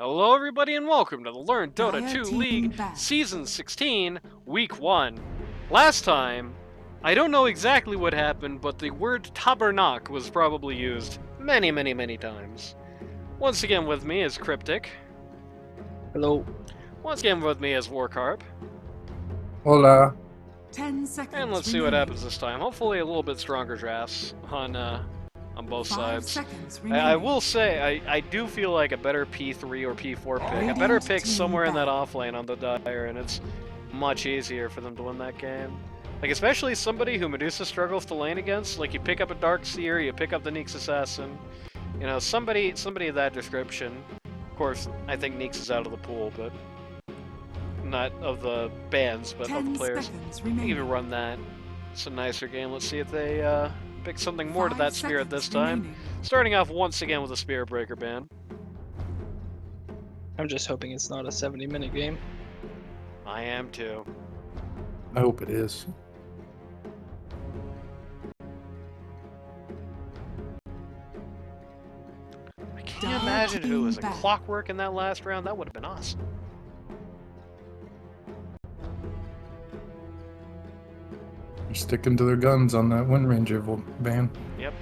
Hello everybody and welcome to the Learn Dota 2 League Season 16, Week 1. Last time, I don't know exactly what happened, but the word tabernacle was probably used many times. Once again with me is Cryptic. Hello. Once again with me is Carp. Hola. 10 seconds. And let's see what happens this time. Hopefully a little bit stronger drafts on both sides. I will say, I do feel like a better P3 or P4 pick. A better pick somewhere in that off lane on the Dire, and it's much easier for them to win that game. Like, especially somebody who Medusa struggles to lane against. Like, you pick up a Darkseer, you pick up the Neeks Assassin. You know, somebody of that description. Of course, I think Neeks is out of the pool, but... not of the bans, but of the players. Even run that. It's a nicer game. Let's see if they, pick something more to that spirit this time. Starting off once again with a Spirit Breaker ban. I'm just hoping it's not a 70-minute game. I am too. I hope it is. I can't imagine if it was a clockwork in that last round. That would have been awesome. They're sticking to their guns on that Wind Ranger ban. Yep.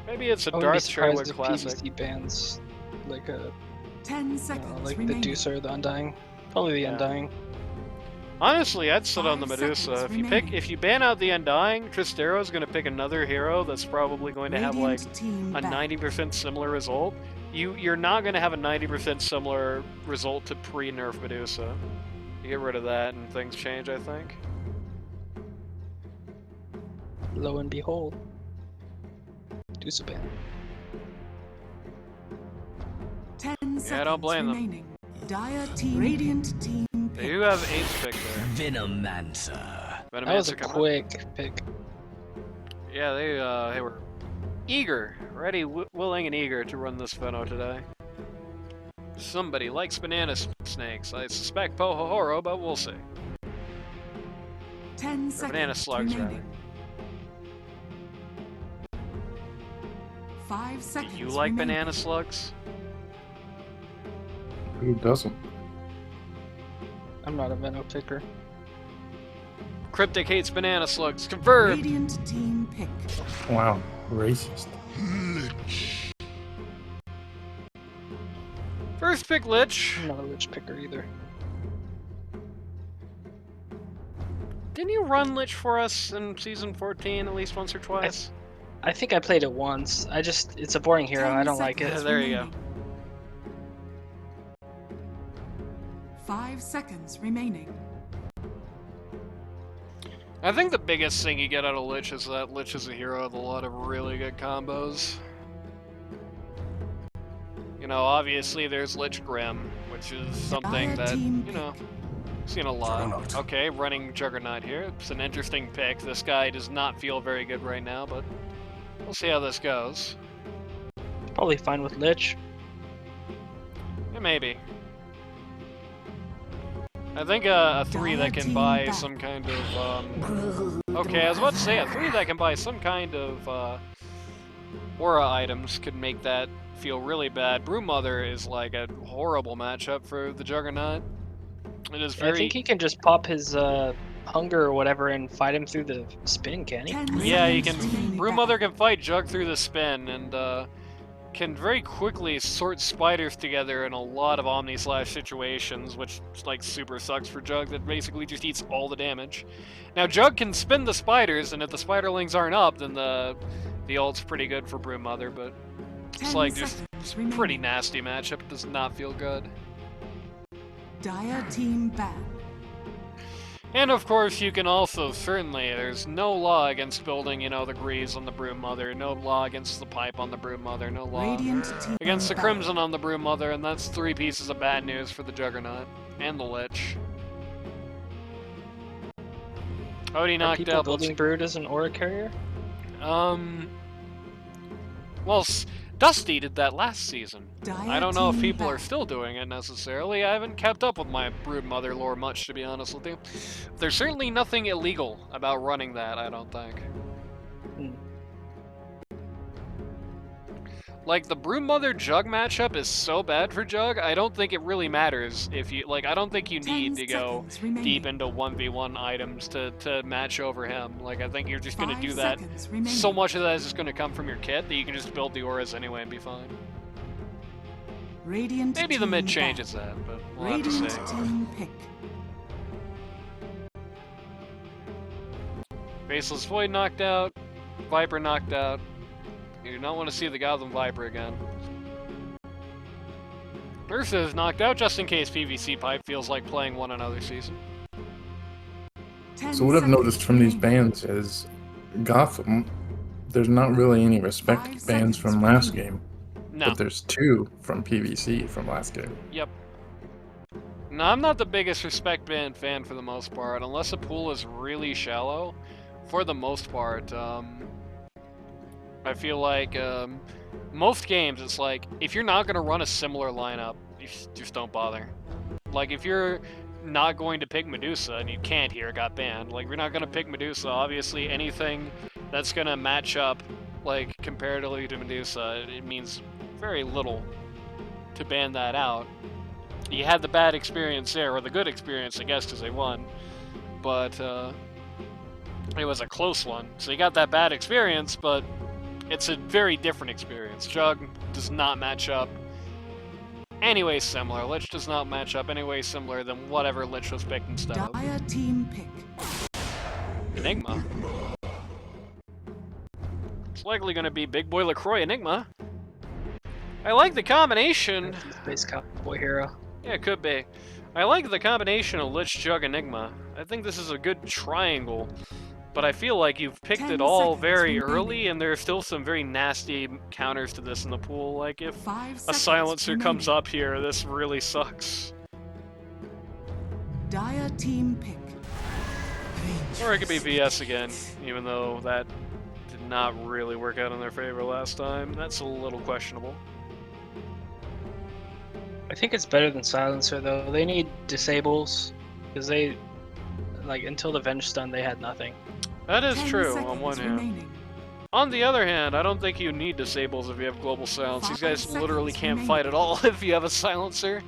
Maybe it's a Darth Sherwood classic. PVC bans like a 10 seconds. like the Deucer or the Undying. Probably the Undying. Honestly, I'd sit on the Medusa. If you ban out the Undying, Tristero's gonna pick another hero that's probably going to have like a 90% similar result. You're not gonna have a 90% similar result to pre-nerf Medusa. You get rid of that and things change, I think. Lo and behold. Deucer ban. 10 seconds. Yeah, I don't blame them. Dire team, Radiant team. They do have 8th pick there. Venomancer. That was a quick pick. Yeah, they were eager, ready, willing, and eager to run this Veno today. Somebody likes banana snakes. I suspect Pohohoro, but we'll see. 10 seconds. Banana slugs, rather. 5 seconds. Do you like banana slugs? Who doesn't? I'm not a Veno picker. Cryptic hates banana slugs. Confirmed. Radiant team pick. Wow, racist. First pick Lich. I'm not a Lich picker either. Didn't you run Lich for us in Season 14 at least once or twice? I think I played it once. It's a boring hero. I don't like it. Yeah, there you go. 5 seconds remaining. I think the biggest thing you get out of Lich is that Lich is a hero with a lot of really good combos. You know, obviously there's Lich Grim, which is something that, you know, seen a lot. Okay, running Juggernaut here. It's an interesting pick. This guy does not feel very good right now, but we'll see how this goes. Probably fine with Lich. Yeah, maybe. I think a 3 that can buy some kind of, okay, I was about to say, a 3 that can buy some kind of, aura items could make that feel really bad. Broodmother is like a horrible matchup for the Juggernaut. It is very... I think he can just pop his, hunger or whatever and fight him through the spin, can he? Yeah, he can. Broodmother can fight Jug through the spin, and, can very quickly sort spiders together in a lot of Omni-Slash situations, which, like, super sucks for Jug, that basically just eats all the damage. Now, Jug can spin the spiders, and if the spiderlings aren't up, then the ult's pretty good for Broodmother, but it's like just pretty nasty matchup. It does not feel good. Dire team ban. And of course, you can also, certainly, there's no law against building, you know, the Greaves on the Broodmother, no law against the Pipe on the Broodmother, no law against the Crimson on the Broodmother, and that's 3 pieces of bad news for the Juggernaut and the Lich. Odie knocked people out. Building Brood as an aura carrier? Well, Dusty did that last season. I don't know if people are still doing it necessarily. I haven't kept up with my Broodmother lore much, to be honest with you. There's certainly nothing illegal about running that, I don't think. Like, the Broodmother Jug matchup is so bad for Jug, I don't think it really matters if you... Like, I don't think you need to go deep into 1v1 items to match over him. Like, I think you're just going to do that. So much of that is just going to come from your kit that you can just build the auras anyway and be fine. Radiant Maybe the mid changes that, but we'll have to see. Team pick. Faceless Void knocked out. Viper knocked out. You do not want to see the Gotham Viper again. Ursa is knocked out just in case pvcpipe feels like playing one another season. So what I've noticed from these bans is Gotham, there's not really any respect bans from last game. No. But there's 2 from PVC from last game. Yep. No, I'm not the biggest respect ban fan for the most part, unless the pool is really shallow. For the most part, I feel like most games, it's like, if you're not going to run a similar lineup, you just don't bother. Like, if you're not going to pick Medusa, and you can't here, it got banned, like, if you're not going to pick Medusa, obviously anything that's going to match up, like, comparatively to Medusa, it means very little to ban that out. You had the bad experience there, or the good experience, I guess, because they won, but it was a close one. So you got that bad experience, but it's a very different experience. Jug does not match up anyway similar. Lich does not match up anyway similar than whatever Lich was picked instead of. Dire team pick. Enigma. It's likely going to be Big Boy LaCroix Enigma. I like the combination. Base cowboy hero. Yeah, it could be. I like the combination of Lich, Jug, Enigma. I think this is a good triangle. But I feel like you've picked it all very early, and there are still some very nasty counters to this in the pool. Like, if a silencer comes up here, this really sucks. Dire team pick. Or it could be VS again, even though that did not really work out in their favor last time. That's a little questionable. I think it's better than silencer though. They need disables because they, like, until the Venge stun, they had nothing. That is true, on one hand. On the other hand, I don't think you need disables if you have global silence. These guys literally can't fight at all if you have a silencer.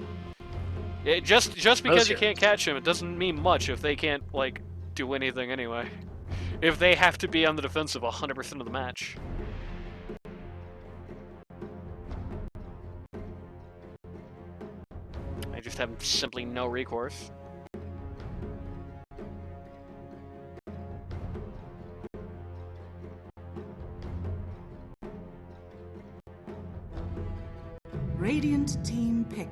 Just because you can't catch him, it doesn't mean much if they can't, like, do anything anyway. If they have to be on the defensive 100% of the match. I just have simply no recourse. Radiant team pick.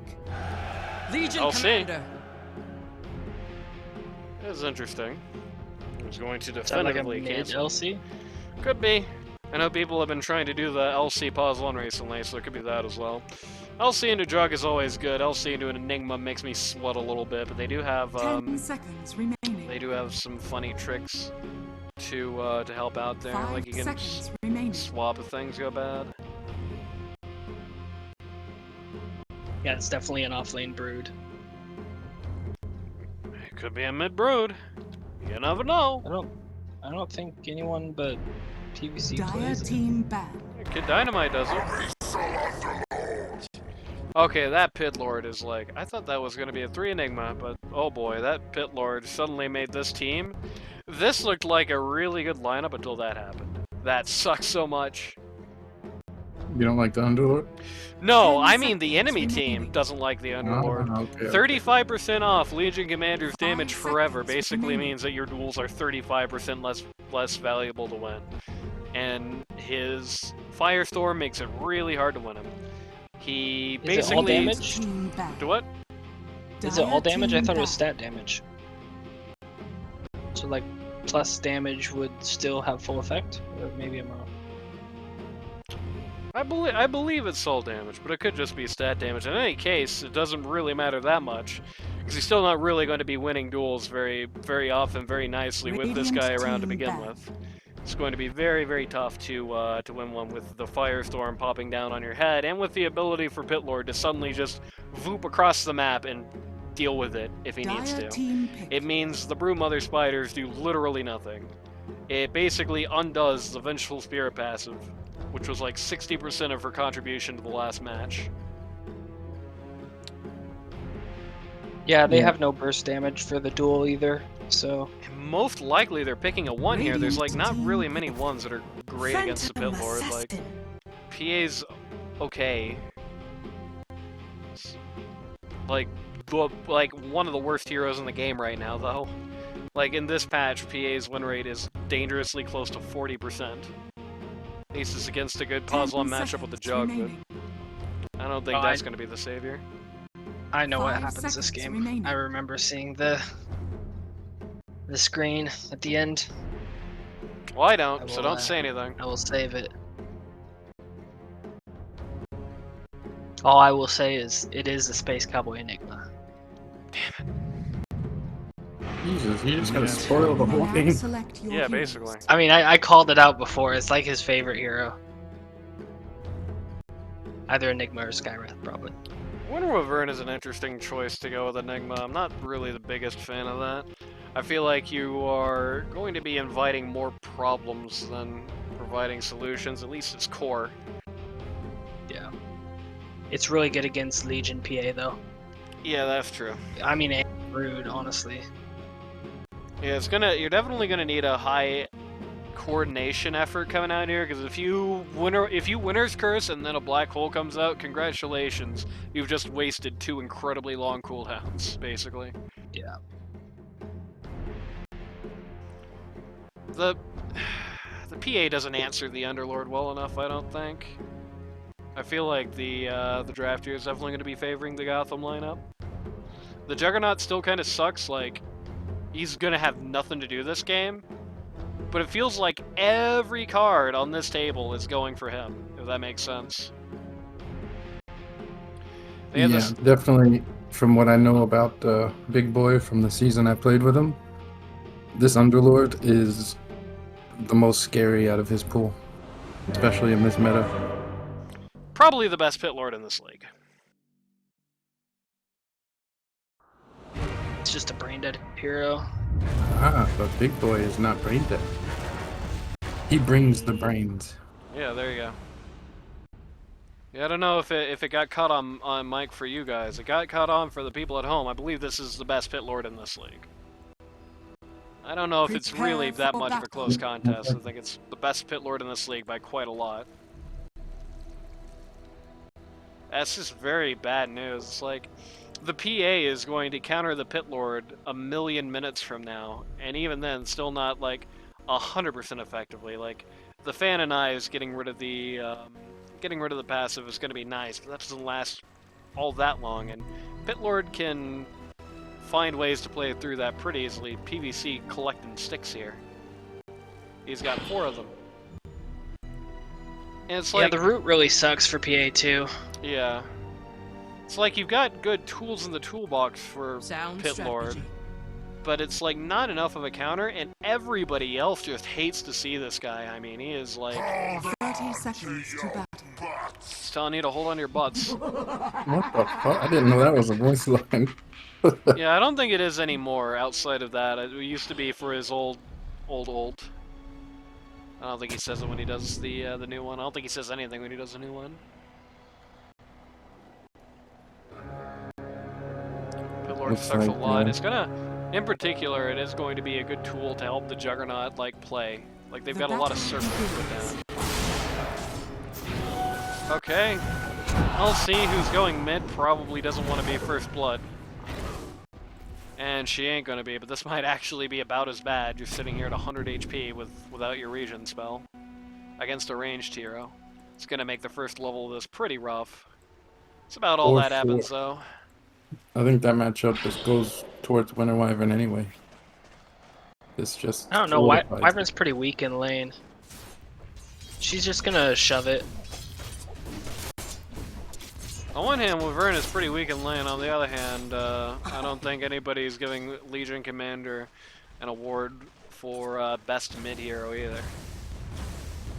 Legion Commander. That's interesting. Who's going to Is that like a definitively mid cancel? LC? Could be. I know people have been trying to do the LC pause 1 recently, so it could be that as well. LC into Jug is always good. LC into an Enigma makes me sweat a little bit, but they do have 10 seconds remaining. they do have some funny tricks to help out there. Like you can swap if things go bad. Yeah, it's definitely an off-lane brood. It could be a mid brood. You never know. I don't think anyone but PVC Dire plays it. team ban. Kid Dynamite does it. Okay, that Pit Lord is like, I thought that was going to be a 3 Enigma, but oh boy, that Pit Lord suddenly made this team. This looked like a really good lineup until that happened. That sucks so much. You don't like the Underlord? No, I mean the enemy team doesn't like the Underlord. Oh, okay. 35% off Legion Commander's damage forever basically means that your duels are 35% less valuable to win. And his Firestorm makes it really hard to win him. He basically... Is it all damage? Do what? Is it all damage? I thought it was stat damage. So, like, plus damage would still have full effect? Or maybe I'm wrong. I believe it's soul damage, but it could just be stat damage. In any case, it doesn't really matter that much, because he's still not really going to be winning duels very, very often, very nicely with this guy around to begin with. It's going to be very, very tough to win one with the Firestorm popping down on your head, and with the ability for Pit Lord to suddenly just voop across the map and deal with it if he needs to. It means the Broodmother Spiders do literally nothing. It basically undoes the Vengeful Spirit passive which was like 60% of her contribution to the last match. Yeah, they have no burst damage for the duel either, so... Most likely they're picking a 1 here. There's like not really many ones that are great against the Pit Lord. Like, PA's okay. Like one of the worst heroes in the game right now, though. Like, in this patch, PA's win rate is dangerously close to 40%. This is against a good Pazlon matchup with the Jug, but I don't think that's going to be the savior. I know what happens this game. Remaining. I remember seeing the screen at the end. Well, I don't, so don't say anything. I will save it. All I will say is, it is the Space Cowboy Enigma. Jesus, you just gotta spoil the whole thing. Yeah, basically. I mean, I called it out before. It's like his favorite hero. Either Enigma or Skywrath, probably. Winter Wyvern is an interesting choice to go with Enigma. I'm not really the biggest fan of that. I feel like you are going to be inviting more problems than providing solutions, at least its core. Yeah. It's really good against Legion PA, though. Yeah, that's true. I mean, rude, honestly. Yeah, you're definitely gonna need a high coordination effort coming out here, because if you Winter's Curse and then a black hole comes out, congratulations, you've just wasted 2 incredibly long cooldowns, basically. Yeah. The PA doesn't answer the Underlord well enough, I don't think. I feel like the draft here is definitely going to be favoring the Gotham lineup. The Juggernaut still kind of sucks, like, he's going to have nothing to do this game, but it feels like every card on this table is going for him, if that makes sense. Yeah, definitely. From what I know about Big Boy from the season I played with him, this Underlord is the most scary out of his pool, especially in this meta. Probably the best Pit Lord in this league. It's just a brain dead hero. Ah, but Big Boy is not brain dead. He brings the brains. Yeah, there you go. Yeah, I don't know if it got caught on mic for you guys. It got caught on for the people at home. I believe this is the best Pit Lord in this league. I don't know if it's really that much of a close contest. I think it's the best Pit Lord in this league by quite a lot. That's just very bad news. It's like, the PA is going to counter the Pit Lord a million minutes from now, and even then, still not, like, 100% effectively. Like, the Fan and I is getting rid of the passive is going to be nice, but that doesn't last all that long, and Pit Lord can find ways to play through that pretty easily. PVC collecting sticks here. He's got 4 of them. And it's like, yeah, the root really sucks for PA too. Yeah. It's like you've got good tools in the toolbox for Sound Pit Lord, strategy. but it's like not enough of a counter, and everybody else just hates to see this guy. I mean, he is like 30 seconds to battle. he's telling you to hold on to your butts. What the fuck? I didn't know that was a voice line. Yeah, I don't think it is anymore outside of that. It used to be for his old. I don't think he says it when he does the new one. I don't think he says anything when he does the new one. Pit Lord sucks a lot. It's gonna, in particular, it is going to be a good tool to help the Juggernaut like play. Like they've got a lot of surface with that. Okay, I'll see who's going mid. Probably doesn't want to be first blood. And she ain't gonna be, but this might actually be about as bad. You're sitting here at 100 HP without your regen spell against a ranged hero. It's gonna make the first level of this pretty rough. It's about all that happens, though. I think that matchup just goes towards Winter Wyvern anyway. It's just. I don't know. Wyvern's pretty weak in lane. She's just gonna shove it. On one hand, Wyvern is pretty weak in lane. On the other hand, I don't think anybody's giving Legion Commander an award for best mid hero either.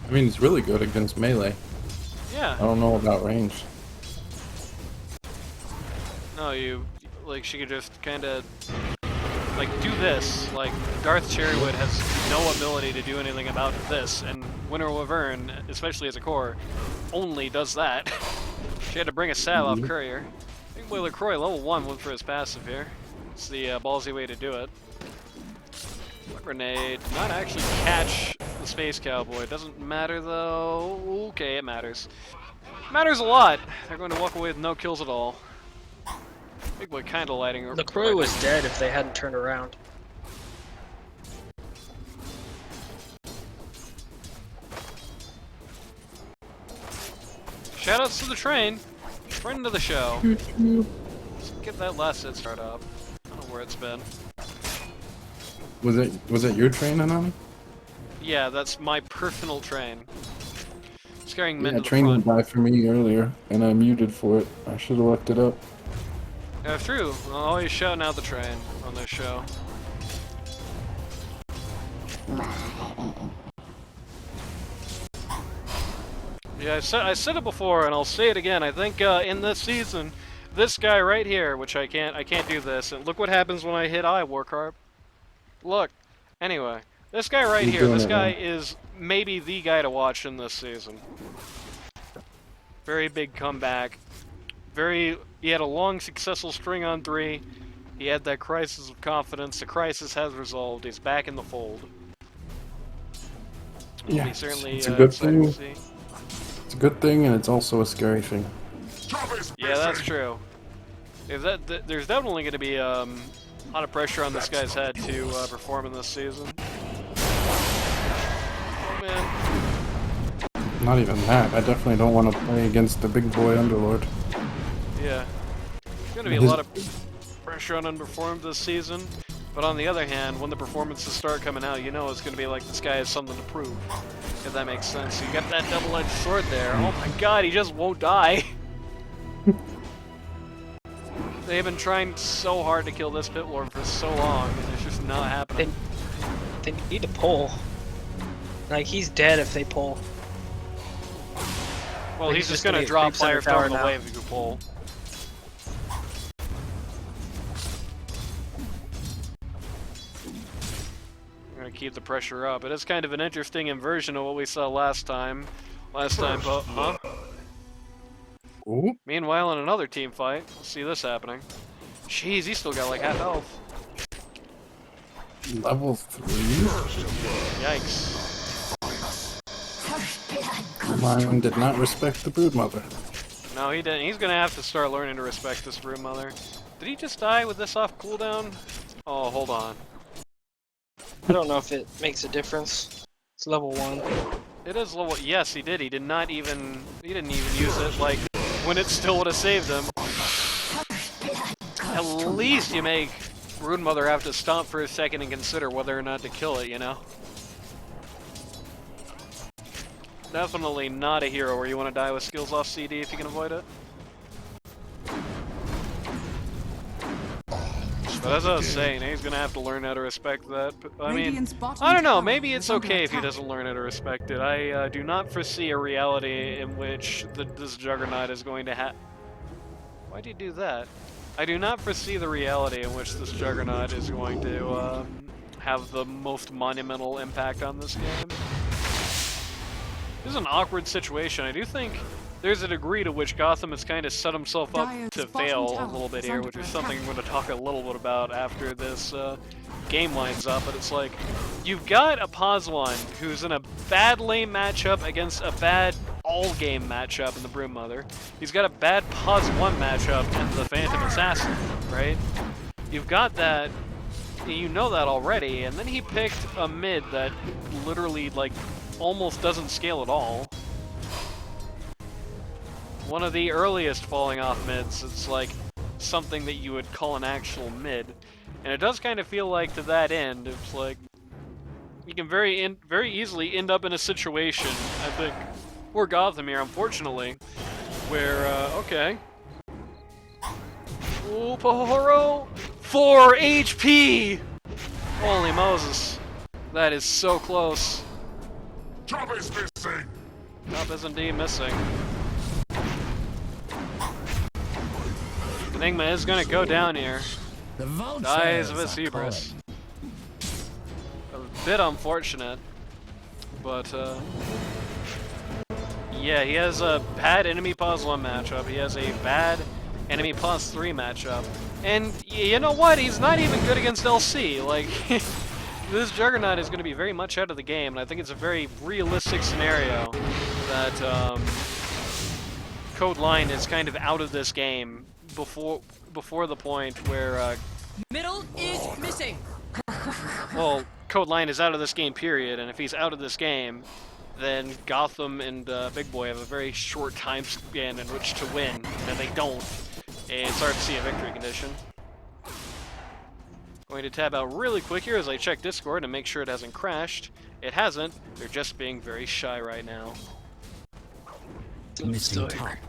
I mean, it's really good against melee. Yeah. I don't know about range. No, she could just kind of, like, do this. Like, Darth Cherrywood has no ability to do anything about this, and Winter Wyvern, especially as a core, only does that. She had to bring a stab off Courier. Big Boy LaCroix, level 1, went for his passive here. It's the ballsy way to do it. Grenade, did not actually catch the Space Cowboy. Doesn't matter though. Okay, it matters. Matters a lot. They're going to walk away with no kills at all. Big Boy kind of lighting. LaCroix was dead if they hadn't turned around. Shoutouts to the train. Friend of the show. Let's get that last hit start up. I don't know where it's been. Was it your train, Anami? Yeah, that's my personal train. It's carrying men Yeah, to the train front. went by for me earlier, and I muted for it. I should have left it up. Yeah, true. I'm always shouting out the train on this show. Yeah, I said it before, and I'll say it again. I think in this season, this guy right here, which I can't do this, and look what happens when I hit I, Carp. Look. Anyway, this guy right here, this guy is maybe the guy to watch in this season. Very big comeback. He had a long, successful string on 3. He had that crisis of confidence. The crisis has resolved. He's back in the fold. Yeah, certainly, it's a good excited to thing. see. It's a good thing, and it's also a scary thing. Yeah, that's true. There's definitely going to be a lot of pressure on this guy's head to perform in this season. Oh man. Not even that. I definitely don't want to play against the big boy Underlord. Yeah. There's going to be a lot of pressure on Unperformed this season. But on the other hand, when the performances start coming out, you know it's going to be like this guy has something to prove. If that makes sense. You got that double-edged sword there. Oh my god, he just won't die. They've been trying so hard to kill this Pit Lord for so long, and it's just not happening. They need to pull. Like, he's dead if they pull. Well, Like, he's just gonna drop Firestone in the wave if you pull. I'm gonna keep the pressure up. It is kind of an interesting inversion of what we saw last time. Huh? Ooh. Meanwhile, in another team fight, we'll see this happening. Jeez, he's still got like half health. Level 3? Yikes. Lion did not respect the Broodmother. No, he didn't. He's gonna have to start learning to respect this Broodmother. Did he just die with this off cooldown? Oh, hold on. I don't know if it makes a difference. It's level 1. It is level. Yes, he did. He didn't even use it like when it still would have saved him. At least you make Broodmother have to stomp for a second and consider whether or not to kill it, you know? Definitely not a hero where you want to die with skills off CD if you can avoid it. But as I was saying, he's gonna have to learn how to respect that. I mean, I don't know, maybe it's okay if he doesn't learn how to respect it. I do not foresee a reality in which this Juggernaut is going to have... Why'd you do that? I do not foresee the reality in which this Juggernaut is going to have the most monumental impact on this game. This is an awkward situation. I do think there's a degree to which Gotham has kind of set himself up to fail a little bit here, which is something I'm going to talk a little bit about after this game lines up. But it's like, you've got a Pazwan who's in a bad lane matchup against a bad all-game matchup in the Broodmother. He's got a bad Paz-1 matchup in the Phantom Assassin, right? You've got that, you know that already, and then he picked a mid that literally, like, almost doesn't scale at all. One of the earliest falling off mids. It's like something that you would call an actual mid. And it does kind of feel like to that end, it's like you can very easily end up in a situation, I think, for Gotham here, unfortunately, where, okay. Ooh, Pahoro! 4 HP! Holy Moses. That is so close. Top is missing! Top is indeed missing. Enigma is gonna go down here. Dies of a Zebras. A bit unfortunate. But, yeah, he has a bad enemy +1 matchup. He has a bad enemy +3 matchup. And you know what? He's not even good against LC. Like, this Juggernaut is going to be very much out of the game, and I think it's a very realistic scenario that Code Line is kind of out of this game before the point where Middle is missing. well, Code Line is out of this game, period, and if he's out of this game, then Gotham and Big Boy have a very short time span in which to win, and they don't. And it's hard to see a victory condition. Going to tab out really quick here as I check Discord and make sure it hasn't crashed. It hasn't. They're just being very shy right now. Still here.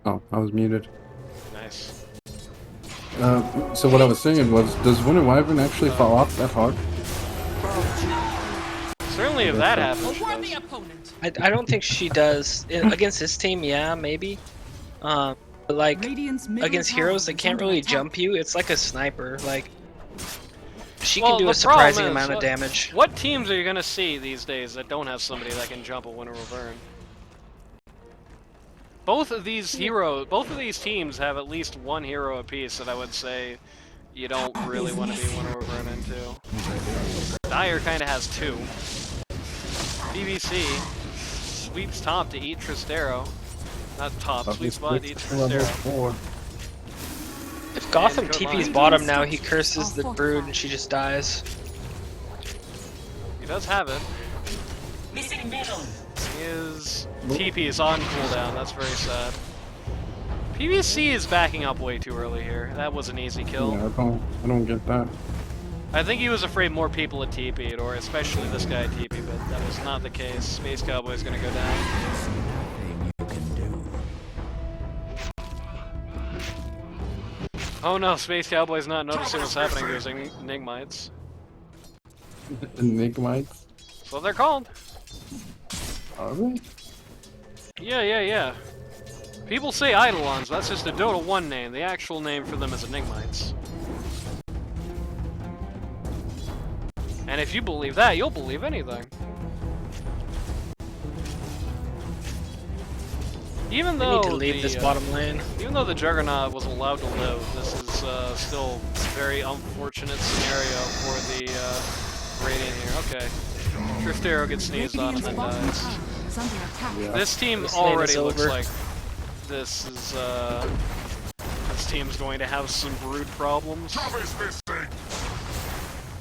Oh, I was muted. Nice. So what I was saying was, does Winter Wyvern actually fall off that hard? Certainly if that happens, A she worthy does. opponent. I don't think she does. Against this team, yeah, maybe. But like, Radiant's middle against tower heroes that is can't under really attack. jump you, it's like a sniper. Like, she Well, can do the a surprising problem is, amount of damage. What teams are you going to see these days that don't have somebody that can jump a Winter Wyvern? Both of these teams have at least one hero apiece that I would say you don't really want to be Winter Wyvern into. Dire kind of has two. PVC sweeps top to eat Tristero. Not top, sweeps bottom to eat Tristero. If Gotham And Code TP's Line. bottom now, he curses the brood and she just dies. He does have it. Missing middle. His TP is on cooldown, that's very sad. PVC is backing up way too early here. That was an easy kill. Yeah, I don't get that. I think he was afraid more people had TP'd, or especially this guy TP'd, but that was not the case. Space Cowboy's gonna go down. Oh no, Space Cowboy's not noticing what's happening to his Enigmites. Enigmites? That's what they're called. Are they? Yeah. People say Eidolons, that's just a Dota 1 name. The actual name for them is Enigmites. And if you believe that, you'll believe anything. Even We though need to leave this bottom lane. Even though the Juggernaut was allowed to live, this is still a very unfortunate scenario for the Radiant here. Okay. Tristero gets sneezed on and then Radiant's bottom dies. tower is under attack. Yeah. This team This lane already is looks over. like this team's going to have some brood problems. Top is missing.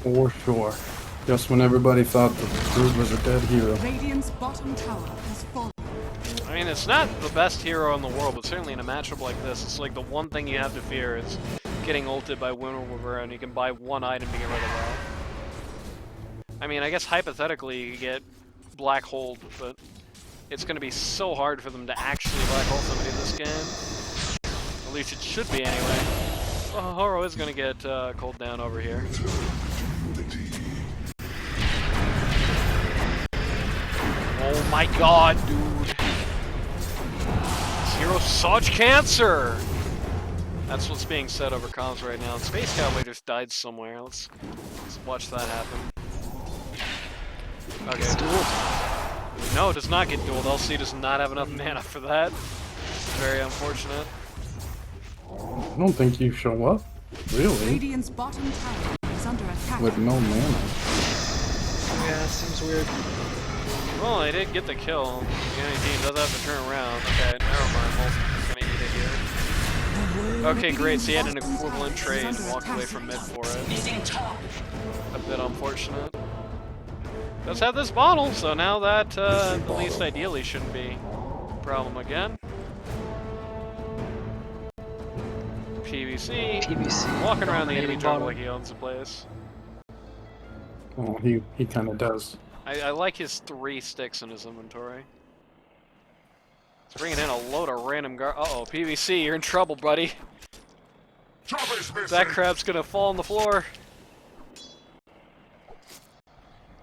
For sure. Just when everybody thought the Brood was a dead hero. Radiant's bottom tower has fallen. I mean, it's not the best hero in the world, but certainly in a matchup like this, it's like the one thing you have to fear is getting ulted by Winter Wyvern, and you can buy one item to get rid of that. I mean, I guess hypothetically you get Black Hold, but it's going to be so hard for them to actually Black Hole somebody in this game. At least it should be anyway. Oh, Horo is going to get cold down over here. Oh my god, dude. This hero's such cancer! That's what's being said over comms right now. Space Cowboy just died somewhere. Let's watch that happen. Okay. It's dueled. No, it does not get dueled. LC does not have enough mana for that. Very unfortunate. I don't think you show up. Really? Radiant's bottom tower is under attack. With no mana. Yeah, seems weird. Well, I did get the kill. The enemy team does have to turn around. Okay, never mind. Wolf's gonna eat it here. Okay, great. So he had an equivalent trade and walked away from mid for it. A bit unfortunate. Does have this bottle, so now that at least ideally shouldn't be a problem again. PVC. PVC. Walking around the enemy Dominating jungle bottom. like he owns the place. Oh, he kind of does. I like his 3 sticks in his inventory. He's bringing in a load of random Uh-oh, PVC, you're in trouble, buddy. Top is missing. That crab's gonna fall on the floor.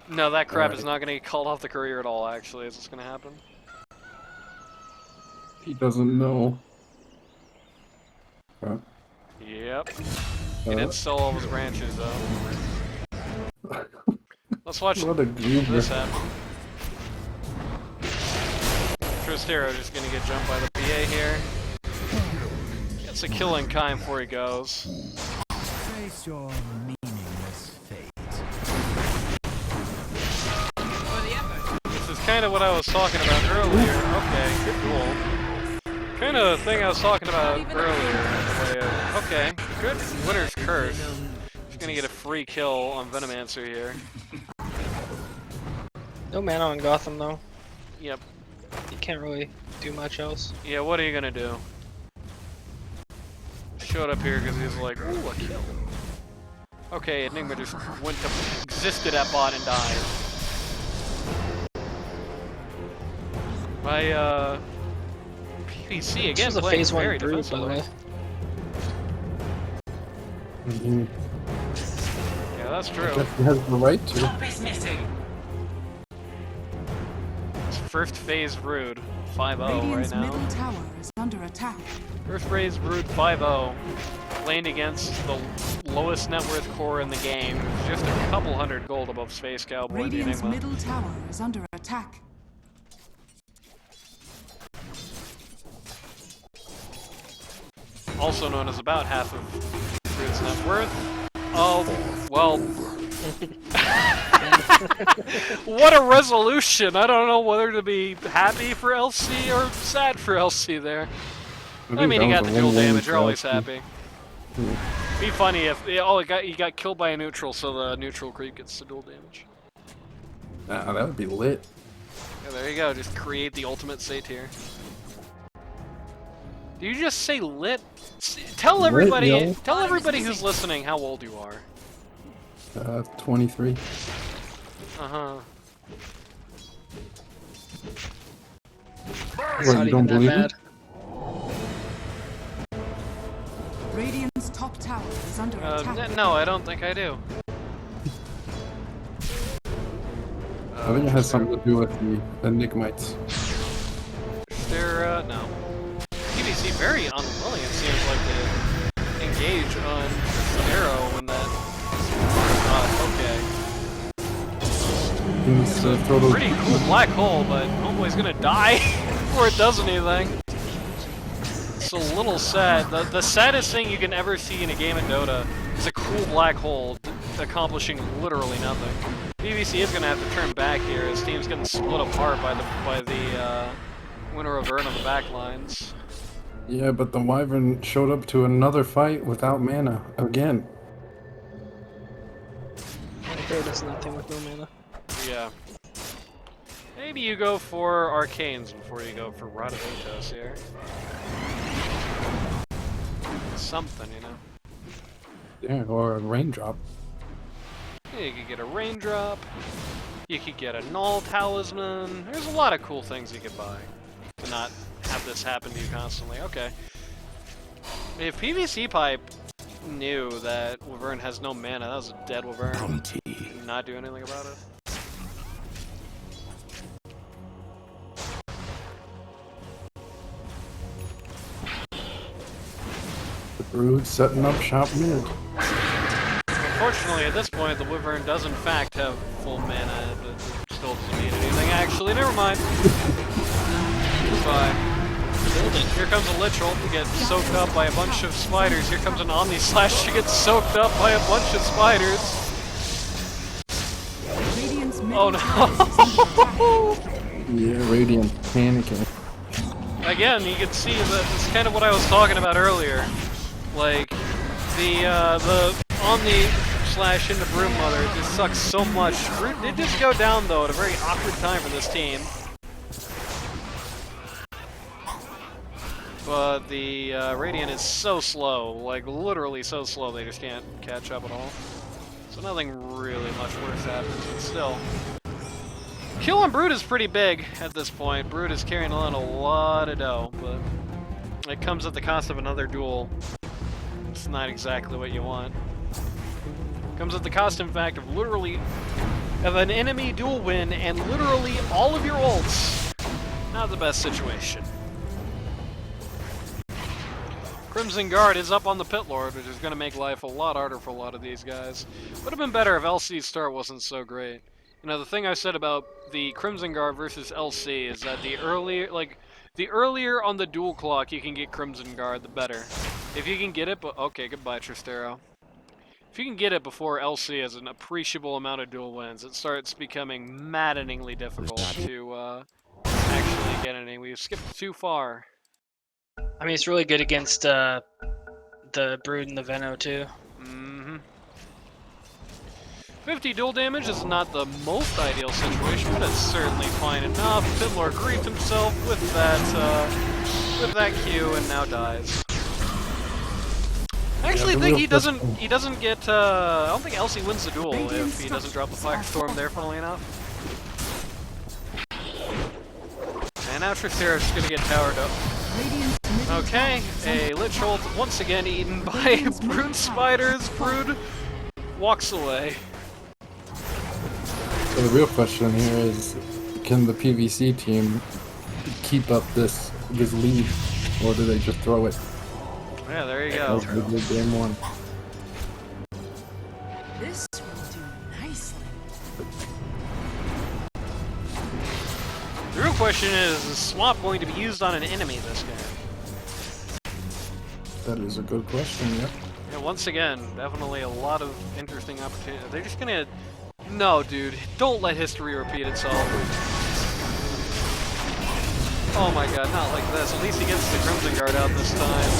No, that crab is Alright. not gonna get called off the career at all, actually. Is this gonna happen? He doesn't know. Yep. He did sell all of his branches, though. Let's watch What a goober. this happen. Tristero just gonna get jumped by the PA here. Gets a kill in kind before he goes. Trace your meaningless fate. This is kind of what I was talking about earlier. Okay, good goal. Kind of thing I was talking about earlier. Okay, good. Winner's Curse. He's gonna get a free kill on Venomancer here. No mana on Gotham though. Yep. You can't really do much else. Yeah, what are you gonna do? Showed up here because he's like, ooh, a kill. Okay, Enigma just went to existed at bot and died. My PvC again This was a playing phase 1 very brood, by the way. Mhm. Yeah, that's true. Guess he has the right to. Top is missing. It's first phase brood 5-0 right Radiant's now. middle tower is under attack. First phase brood 5-0. Playing against the lowest net worth core in the game. Just a couple hundred gold above Space Cowboy and the Radiant's Enigma. middle tower is under attack. Also known as about half of Brood's net worth. Oh, well. What a resolution! I don't know whether to be happy for LC or sad for LC there. I mean, he got the dual damage, you're always happy. Be funny if, he got killed by a neutral, so the neutral creep gets the dual damage. Nah, that would be lit. Yeah, there you go, just create the ultimate satyr. Do you just say lit? Tell everybody, yo. tell everybody who's listening how old you are. 23. Uh-huh. It's What, not you don't even that believe bad. it? Radiant's top tower is under attack. No, I don't think I do. I think it has something to do with the Enigmites. They're, no. PvC very unwilling, it seems like, to engage on an arrow when that... okay. It's a total. Pretty cool black hole, but Homeboy's gonna die before it does anything. It's a little sad. The saddest thing you can ever see in a game at Dota is a cool black hole accomplishing literally nothing. PvC is gonna have to turn back here. His team's getting split apart by the winner of Vern on the back lines. Yeah, but the Wyvern showed up to another fight without mana again. There does nothing with no mana. Yeah. Maybe you go for Arcanes before you go for Rototos here. Something, you know. Yeah, or a raindrop. Yeah, you could get a Raindrop. You could get a Null Talisman. There's a lot of cool things you could buy to not have this happen to you constantly. Okay. If pvcpipe knew that Wyvern has no mana, that was a dead Wyvern. Not do anything about it. The Brood setting up shop mid. Unfortunately, at this point, the Wyvern does in fact have full mana, but it still doesn't mean anything. Actually, never mind. It's fine. Here comes a Lich Ult to get soaked up by a bunch of spiders. Here comes an Omni Slash to get soaked up by a bunch of spiders. Radiant's Oh middle tower is under attack. no! Yeah, Radiant panicking. Again, you can see that it's kind of what I was talking about earlier. Like, the Omni Slash into Broom Mother just sucks so much. It did just go down, though, at a very awkward time for this team. But the Radiant is so slow, like literally so slow, they just can't catch up at all. So nothing really much worse happens, but still. Kill on Brood is pretty big at this point. Brood is carrying on a lot of dough, but it comes at the cost of another duel. It's not exactly what you want. Comes at the cost, in fact, of literally of an enemy duel win and literally all of your ults. Not the best situation. Crimson Guard is up on the Pit Lord, which is going to make life a lot harder for a lot of these guys. Would have been better if LC's start wasn't so great. You know, the thing I said about the Crimson Guard versus LC is that the earlier on the dual clock you can get Crimson Guard, the better. If you can get it, but okay, goodbye Tristero. If you can get it before LC has an appreciable amount of dual wins, it starts becoming maddeningly difficult to actually get any. We've skipped too far. I mean, it's really good against the Brood and the Veno too. 50 dual damage is not the most ideal situation, but it's certainly fine enough. Fiddler greets himself with that Q and now dies. I actually think he doesn't get, I don't think Elsie wins the duel if he doesn't drop the Firestorm there, funnily enough. And now Tristero's just gonna get towered up. Okay, a Lich Ult once again eaten by Brood Spiders. Brood walks away. So the real question here is, can the PVC team keep up this lead, or do they just throw it? Yeah, there you go. Game one. This will do nicely. The real question is Swamp going to be used on an enemy this game? That is a good question, yeah. Yeah, once again, definitely a lot of interesting opportunities. They're just gonna... No, dude, don't let history repeat itself. Oh my god, not like this. At least he gets the Crimson Guard out this time.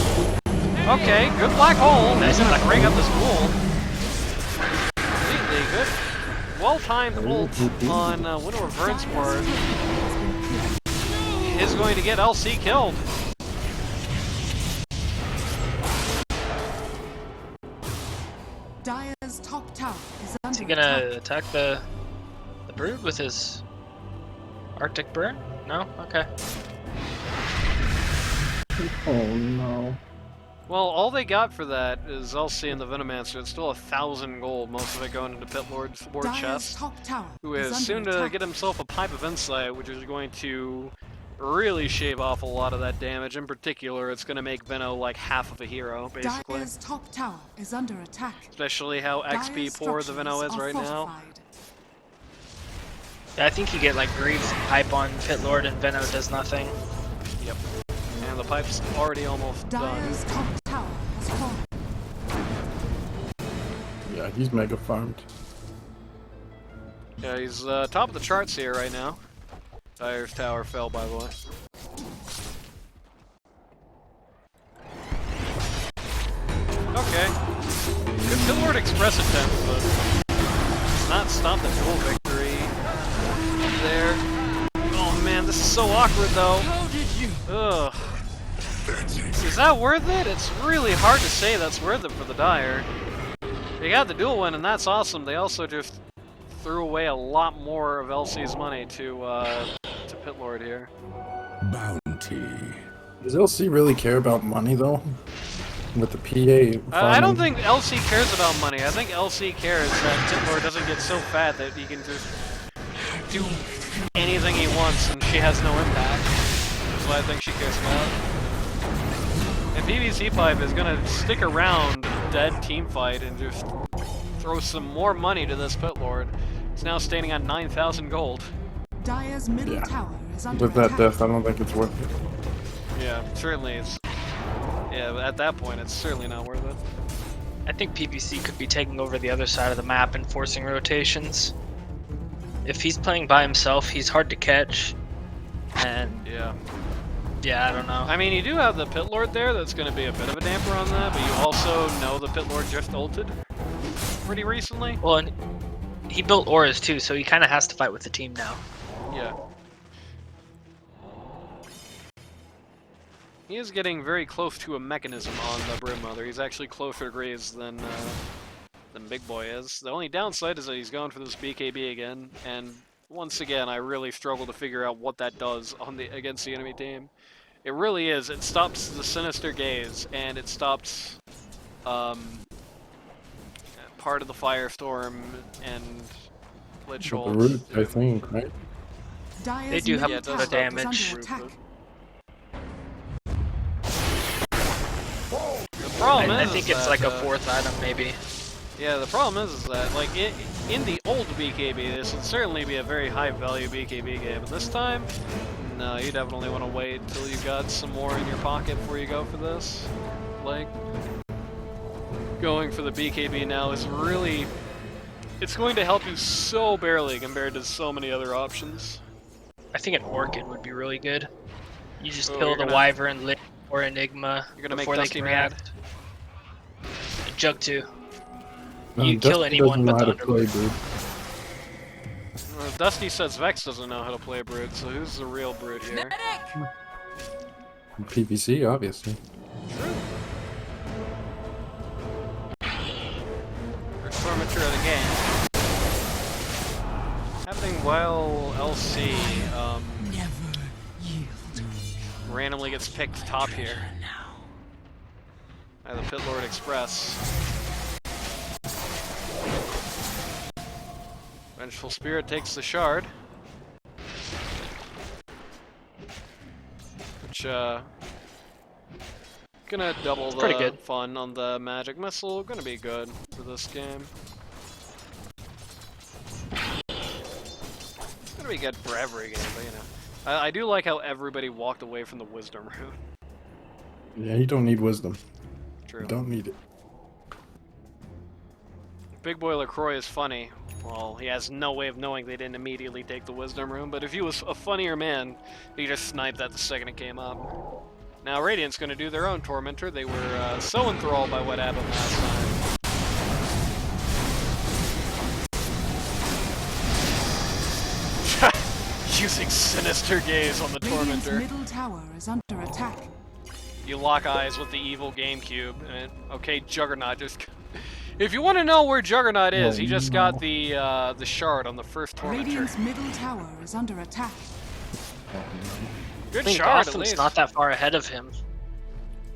Okay, good black hole. He's gonna break up this pool. Completely good. Well-timed ult on Widow of Vern's part is going to get LC killed. Dire's top tower is under Is he gonna attack the Brood with his Arctic Burn? No? Okay. Oh no. Well, all they got for that is LC and the Venomancer. It's still 1,000 gold, most of it going into Pit Lord's war chest, who is soon to get himself a Pipe of Insight, which is going to really shave off a lot of that damage. In particular, it's going to make Veno like half of a hero, basically. Dire's top tower is under attack. Especially how XP poor the Veno is right now. Yeah, I think you get like Greaves and Pipe on Pit Lord and Veno does nothing. Yep. And the Pipe's already almost done. Dire's top tower has fallen. Yeah, he's mega farmed. Yeah, he's top of the charts here right now. Dire's tower fell, by the way. Okay. Good Pit Lord Express attempt, but does not stop the duel victory there. Oh man, this is so awkward though. How did you? Ugh. Is that worth it? It's really hard to say that's worth it for the Dire. They got the duel win, and that's awesome. They also just threw away a lot more of LC's money to Pit Lord here. Bounty. Does LC really care about money though? With the PA I don't think LC cares about money. I think LC cares that Pit Lord doesn't get so fat that he can just do anything he wants and she has no impact. That's what I think she cares about. And pvcpipe is gonna stick around dead team fight and just throw some more money to this Pit Lord. It's now standing on 9,000 gold. Dire's middle tower is under with that attack. death, I don't think it's worth it. Yeah, certainly it's... Yeah, at that point, it's certainly not worth it. I think PVC could be taking over the other side of the map and forcing rotations. If he's playing by himself, he's hard to catch. And yeah, I don't know. I mean, you do have the Pit Lord there that's going to be a bit of a damper on that, but you also know the Pit Lord just ulted pretty recently. Well, and he built auras too, so he kind of has to fight with the team now. Yeah. He is getting very close to a mechanism on the Brim Mother. He's actually closer to Graves than Big Boy is. The only downside is that he's going for this BKB again, and once again, I really struggle to figure out what that does on against the enemy team. It really is. It stops the Sinister Gaze, and it stops part of the Firestorm and Lich Ult. Root, I think, right? Dire's They do have middle a tower damage. is under attack. The problem I is think it's that, like a fourth item, maybe. Yeah, the problem is that, like, in the old BKB, this would certainly be a very high-value BKB game, but this time, no, you definitely want to wait until you got some more in your pocket before you go for this. Like, going for the BKB now is really, it's going to help you so barely compared to so many other options. I think an Orchid would be really good. You just Oh, kill you're the gonna- Wyvern, Lit, or Enigma You're gonna make before they Dusty can mad. react. Jug 2. No, You kill Dusty anyone doesn't know but how the to play, Underlord. dude. Dusty says Vex doesn't know how to play Brood, so who's the real Brood here? Medic! PVC, obviously. First Tormentor of the game. Happening while LC Never yield. randomly gets picked top here by the Pit Lord Express. Vengeful Spirit takes the shard. Which, gonna double pretty the good. fun on the Magic Missile. Gonna be good for this game. Gonna be good for every game, but you know. I do like how everybody walked away from the Wisdom Rune. Yeah, you don't need wisdom. True. You don't need it. Big Boy LaCroix is funny. Well, he has no way of knowing they didn't immediately take the Wisdom Rune, but if he was a funnier man, he just sniped that the second it came up. Now Radiant's gonna do their own Tormentor. They were so enthralled by what happened last time. Using Sinister Gaze on the Radiant's Tormentor. middle tower is under attack. You lock eyes with the evil GameCube, and okay, Juggernaut just... If you want to know where Juggernaut is, he just got the shard on the first Tormentor. Radiant's middle tower is under attack. Good I think shard, at Gotham's least. not that far ahead of him.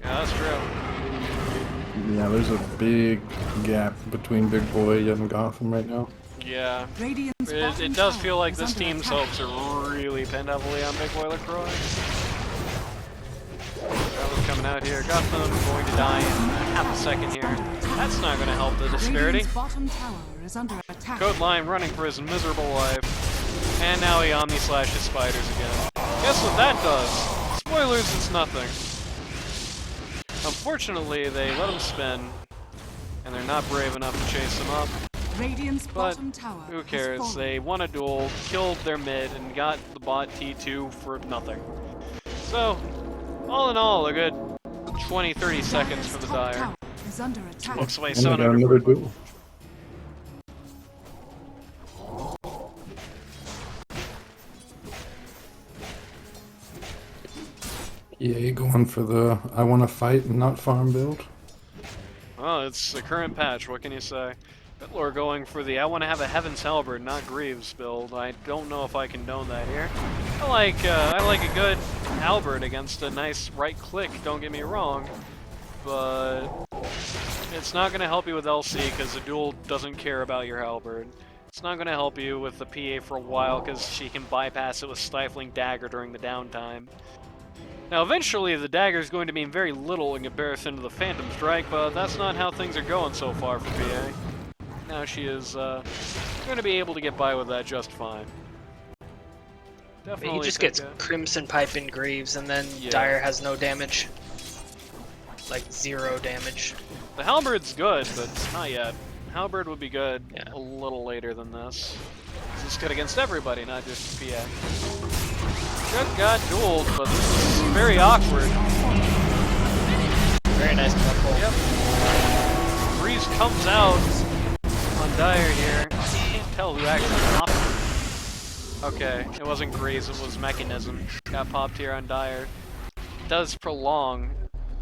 Yeah, that's true. Yeah, there's a big gap between Big Boy and Gotham right now. Yeah. Radiant's It bottom does tower feel like is this under team's attack. hopes are really pinned heavily on Big Boy LaCroix. That coming out here. Gotham going to die in half a second here. That's not going to help the disparity. Radiant's bottom tower is under attack. Code Line running for his miserable life. And now he omni-slashes spiders again. Guess what that does? Spoilers, it's nothing. Unfortunately, they let him spin, and they're not brave enough to chase him up. Radiant's But bottom tower who has cares? fallen. They won a duel, killed their mid, and got the bot T2 for nothing. So, all in all, a good 20-30 seconds for the Top Dire. tower is under attack. Looks away And they got 700. another duel. EA going for the I want to fight and not farm build. Well, it's the current patch, what can you say? People are going for the I want to have a Heaven's Halberd, not Greaves build. I don't know if I condone that here. I like a good halberd against a nice right click, don't get me wrong. But it's not going to help you with LC because the duel doesn't care about your halberd. It's not going to help you with the PA for a while because she can bypass it with Stifling Dagger during the downtime. Now eventually the dagger is going to mean very little in comparison to the Phantom Strike, but that's not how things are going so far for PA. Now she is going to be able to get by with that just fine. Definitely He just take gets it. Crimson Pipe and Greaves, and then Yeah. Dire has no damage. Like 0 damage. The Halberd's good, but not yet. Halberd would be good Yeah. a little later than this. This is good against everybody, not just PA. Just got dueled, but this is very awkward. Very nice pull. Yep. Breeze comes out on Dire here. I can't tell who actually popped him. Okay, it wasn't Greaves, it was Mechanism. Got popped here on Dire. It does prolong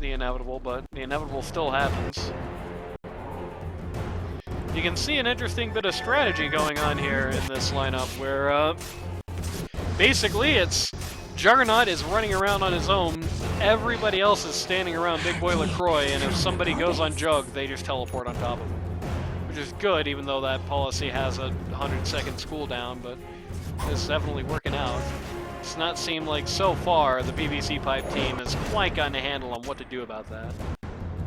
the inevitable, but the inevitable still happens. You can see an interesting bit of strategy going on here in this lineup where basically it's Juggernaut is running around on his own, everybody else is standing around Big Boy LaCroix, and if somebody goes on Jug, they just teleport on top of him. Which is good, even though that policy has a 100-second cooldown, but it's definitely working out. It's not seemed like so far the pvcpipe team has quite gotten a handle on what to do about that.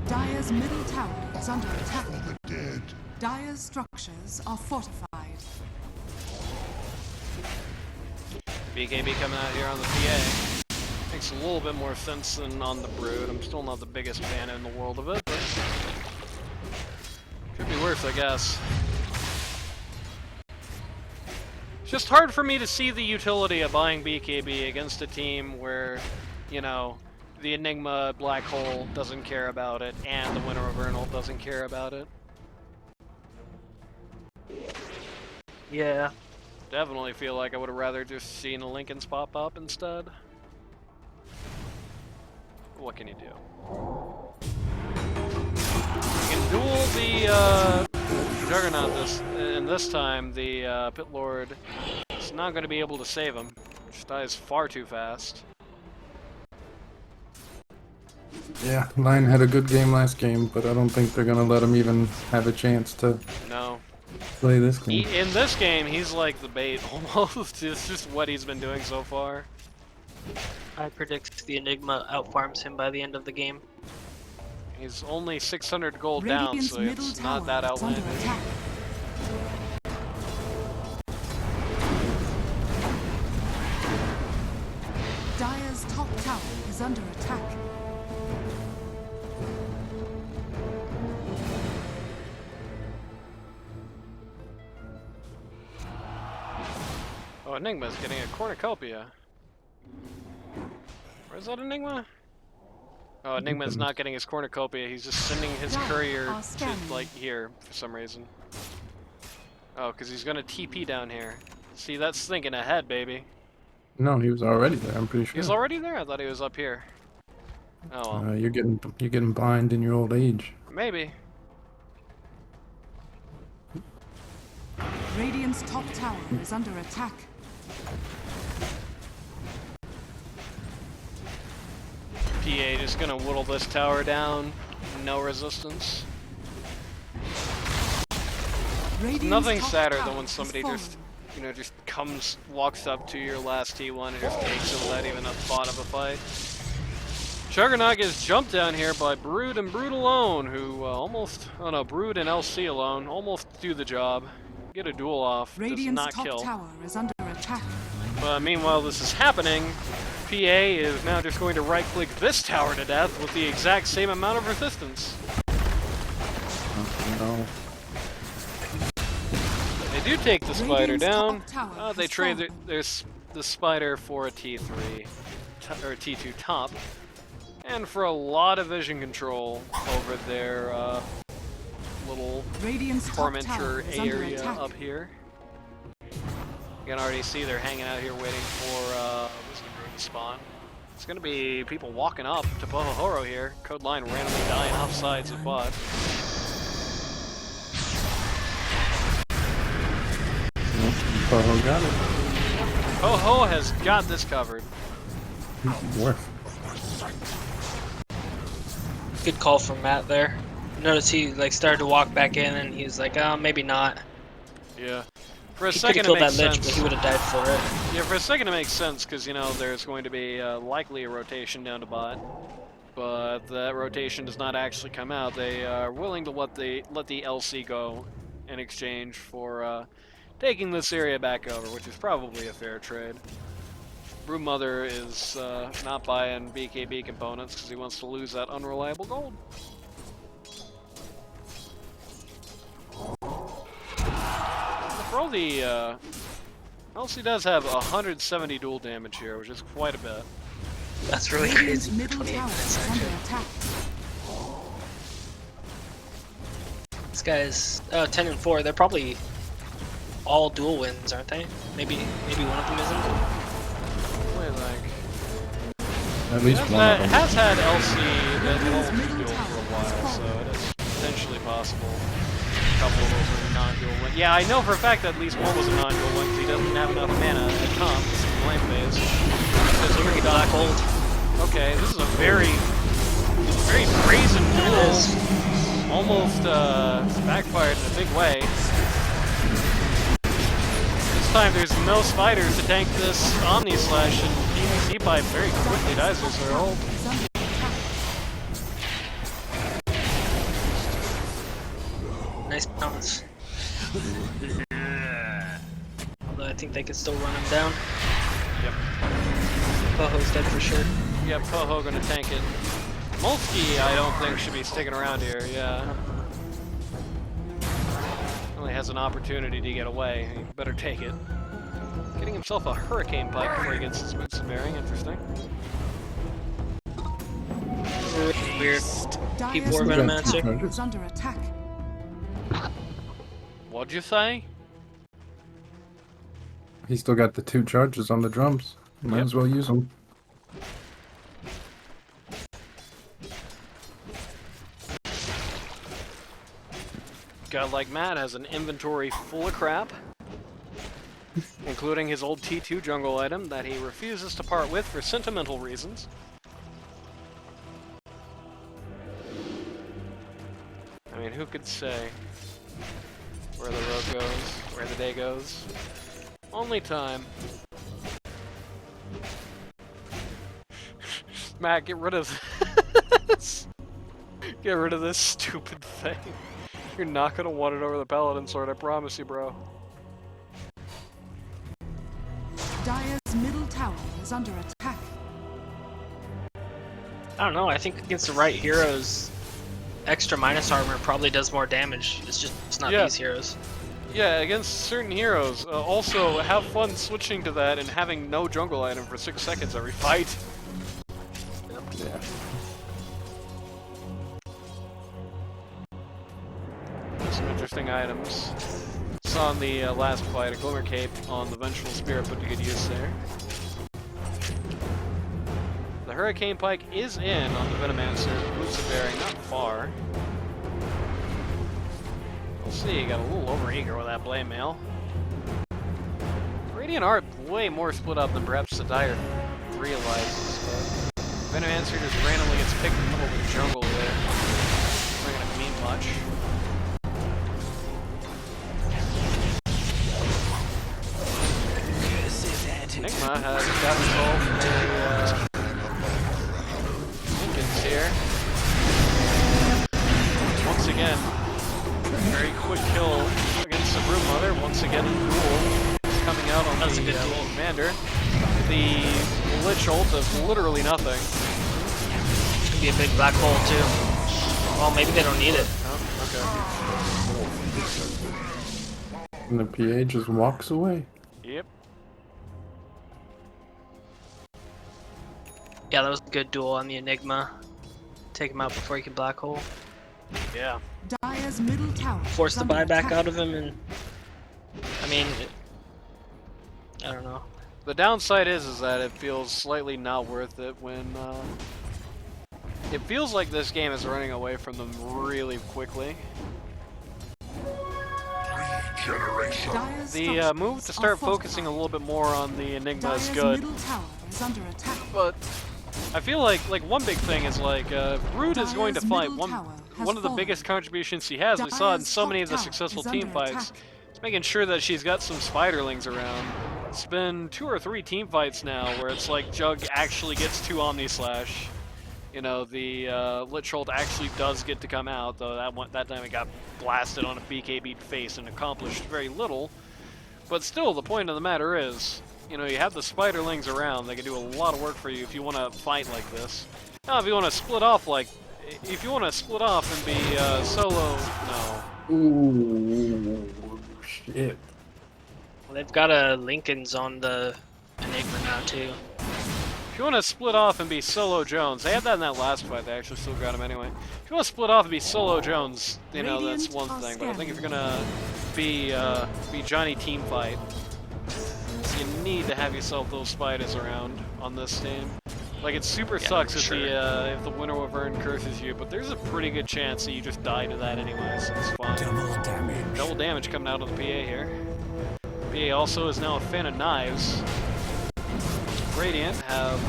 Dire's middle tower is under attack. For the dead. Dire's structures are fortified. BKB coming out here on the PA. Makes a little bit more sense than on the Brood. I'm still not the biggest fan in the world of it, but could be worse, I guess. It's just hard for me to see the utility of buying BKB against a team where, you know, the Enigma Black Hole doesn't care about it, and the Winter Vernal doesn't care about it. Yeah. Definitely feel like I would have rather just seen the Lincolns pop up instead. What can you do? You can duel the Juggernaut this time the Pit Lord is not going to be able to save him. Just dies far too fast. Yeah, Lion had a good game last game, but I don't think they're gonna let him even have a chance to No. play this game. In this game, he's like the bait almost. It's just what he's been doing so far. I predict the Enigma outfarms him by the end of the game. He's only 600 gold Radiant's down, so middle it's not that tower is under outlandish. attack. Dire's top tower is under attack. Oh, Enigma's getting a cornucopia. Where's that Enigma? Oh, Enigma's not getting his cornucopia. He's just sending his courier to, like, here for some reason. Oh, because he's going to TP down here. See, that's thinking ahead, baby. No, he was already there. I'm pretty sure. He's already there? I thought he was up here. Oh, well. You're getting blind in your old age. Maybe. Radiant's top tower is under attack. PA just gonna whittle this tower down. No resistance. Radiant's Nothing top sadder tower than when is somebody fallen. just, you know, just walks up to your last T1 and just takes it without even a thought of a fight. Juggernaut gets jumped down here by Brood and Brood alone, who Brood and LC alone almost do the job. Get a duel off, does Radiant's not top kill. tower is under attack. But meanwhile this is happening, PA is now just going to right-click this tower to death with the exact same amount of resistance. No. They do take the spider Radiant's down. top tower They has trade fallen. the spider for a T3, or T2 top, and for a lot of vision control over their little Radiant's top tower tormentor is under area attack. up here. You can already see they're hanging out here waiting for Wisdom Room to spawn. It's gonna be people walking up to Pohohoro here. Code line randomly dying off sides of bot. Poho got it. Poho has got this covered. Worth. Good call from Matt there. Notice he like started to walk back in and he was like, oh, maybe not. Yeah. For a He could second have it killed that makes lich, sense. but he would have died for it. Yeah, for a second it makes sense because, you know, there's going to be likely a rotation down to bot. But that rotation does not actually come out. They are willing to let the LC go in exchange for taking this area back over, which is probably a fair trade. Brewmother is not buying BKB components because he wants to lose that unreliable gold. For all the LC does have 170 dual damage here, which is quite a bit. That's really Radiant's crazy. for middle 28 tower minutes, is under actually. attack. This guy's 10 and 4. They're probably all dual wins, aren't they? Maybe one of them isn't. What do you think? At least It one of them. has had LC that Radiant's holds middle dual for a tower is while, so fallen. it is potentially possible. A couple of those are non-dual wins. Yeah, I know for a fact that at least one was a non-dual win because he doesn't have enough mana at comp. Flame phase. It's pretty black gold. Okay, this is a very brazen duel. Almost backfired in a big way. This time there's no spiders to tank this Omni Slash, and pvcpipe very quickly dies as their ult. Is under attack. Nice bounce. Although I think they can still run him down. Yep. Poho's dead for sure. Yeah, Poho gonna tank it. Molsky, I don't think should be sticking around here. Yeah. Only has an opportunity to get away. He better take it. Getting himself a hurricane pipe before he gets some bearing. Interesting. Weird. People were Dire's gonna middle answer. tower is under attack. What'd you say? He still got the 2 charges on the drums. Might Yep. as well use them. Guy like Matt has an inventory full of crap, including his old T2 jungle item that he refuses to part with for sentimental reasons. I mean, who could say where the road goes, where the day goes? Only time. Matt, get rid of this. Get rid of this stupid thing. You're not gonna want it over the Paladin Sword, I promise you, bro. Dire's middle tower is under attack. I don't know. I think against the right heroes, extra minus armor probably does more damage. It's not these heroes. Yeah, against certain heroes. Also, have fun switching to that and having no jungle item for 6 seconds every fight. Yeah. Some interesting items. Saw in the last fight a Glimmer Cape on the Vengeful Spirit put to good use there. The Hurricane Pike is in on the Venomancer. Boots of Bearing, not far. We'll see, got a little overeager with that Blade Mail. Radiant Art way more split up than perhaps the Dire realizes, but Venomancer just randomly gets picked in the middle of the jungle there. Not gonna mean much. Enigma has got himself a Lincoln's here. Once again, very quick kill against the Brood Mother. Once again, Ghoul is coming out on the little commander. The Lich ult of literally nothing. Could be a big black hole too. Well, maybe they don't need it. Oh, And the PA just walks away. okay. Yep. Yeah, that was a good duel on the Enigma. Take him out before he can black hole. Yeah. Dire's middle tower Force is the under buyback attack. out of him, and I mean, I don't know. The downside is that it feels slightly not worth it when it feels like this game is running away from them really quickly. Generation. Dire's The structures move to are start fortified. focusing a little bit more on the Enigma is Dire's good, middle tower is under attack. but I feel like one big thing is like Brood is going to Dire's fight middle tower has one of the fallen. biggest contributions she has. We saw in Dire's so many top of the tower successful is team under fights. attack. It's making sure that she's got some spiderlings around. It's been 2 or 3 team fights now where it's like Jug actually gets 2 Omni Slash. You know, the Lich ult actually does get to come out, though that time it got blasted on a BKB face and accomplished very little. But still, the point of the matter is, you know, you have the spiderlings around. They can do a lot of work for you if you want to fight like this. Now, if you want to split off and be solo, no. Ooh, shit. Well, they've got a Lincoln's on the Enigma now too. If you want to split off and be solo Jones, they had that in that last fight. They actually still got him anyway. If you want to split off and be solo Jones, you know, that's one thing. But I think if you're gonna be Johnny team fight, you need to have yourself those spiders around on this team. Like, it super sucks if the Winter Wyvern curses you, but there's a pretty good chance that you just die to that anyway, so it's fine. Double damage. Double damage coming out of the PA here. PA also is now a fan of knives. Radiant have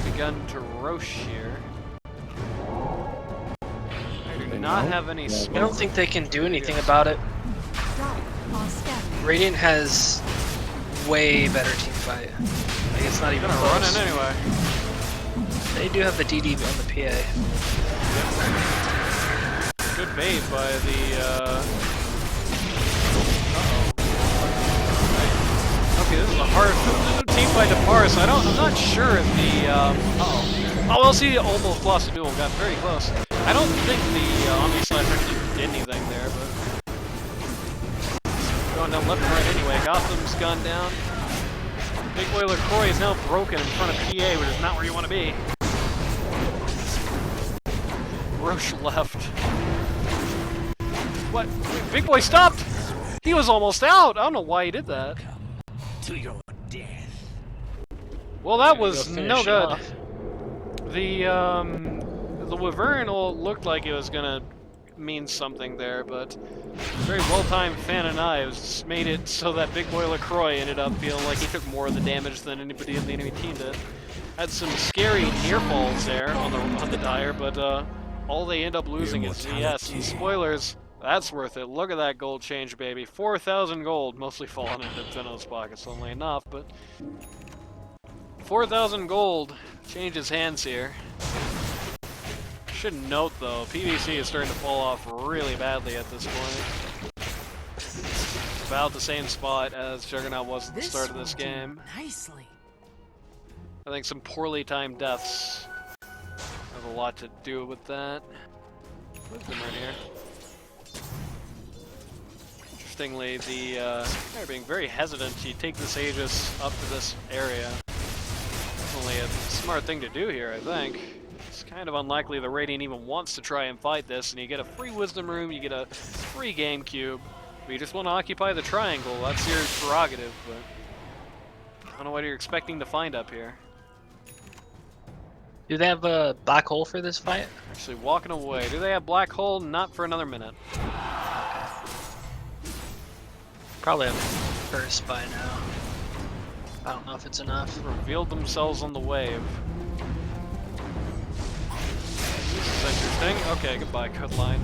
begun to roche here. They do not have any I smoke. don't think they can do anything about it. Dire are scanning. Radiant has way better team fight. Like, it's not even Gonna run close. in anyway. They do have the DD on the PA. Good bait by the, Okay, this is a hard team by Deparis. I'm not sure if the, Oh, well, see, almost lost a duel, got very close. I don't think the Omni-Slash actually did anything there, but... Going down left and right anyway. Gotham's gone down. Big Boy LaCroix is now broken in front of PA, which is not where you want to be. Roche left. What? Wait, Big Boy stopped! He was almost out! I don't know why he did that. To your death. Well, that was no good. The Wyvern looked like it was gonna mean something there, but very well-timed Fan and Knives made it so that Big Boy LaCroix ended up feeling like he took more of the damage than anybody in the enemy team did. Had some scary near falls there on the Dire, but all they end up losing is yes. And spoilers, that's worth it. Look at that gold change, baby. 4,000 gold, mostly falling into Zeno's pockets, only enough, but 4,000 gold changes hands here. Should note though, PVC is starting to fall off really badly at this point. About the same spot as Juggernaut was at the start of this game. Nicely. I think some poorly timed deaths have a lot to do with that. Wisdom right here. Interestingly, they're being very hesitant to take this Aegis up to this area. Definitely a smart thing to do here, I think. It's kind of unlikely the Radiant even wants to try and fight this, and you get a free Wisdom Room, you get a free Game Cube, but you just want to occupy the triangle. That's your prerogative, but I don't know what you're expecting to find up here. Do they have a black hole for this fight? Actually, walking away. Do they have black hole? Not for another minute. Probably have first by now. I don't know if it's enough. Revealed themselves on the wave. This is interesting. Okay, goodbye, cut line.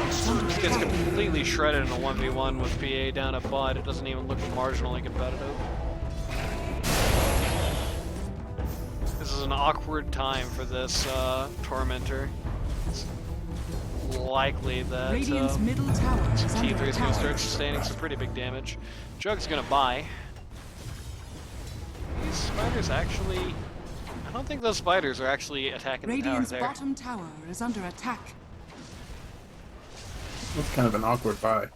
This gets completely shredded in a 1v1 with PA down at bot. It doesn't even look marginally competitive. This is an awkward time for this Tormentor. It's likely that T3 is going to start sustaining some pretty big damage. Jug's going to buy. These spiders actually... I don't think those spiders are actually attacking Radiant's the tower there. bottom tower is under attack. That's kind of an awkward buy.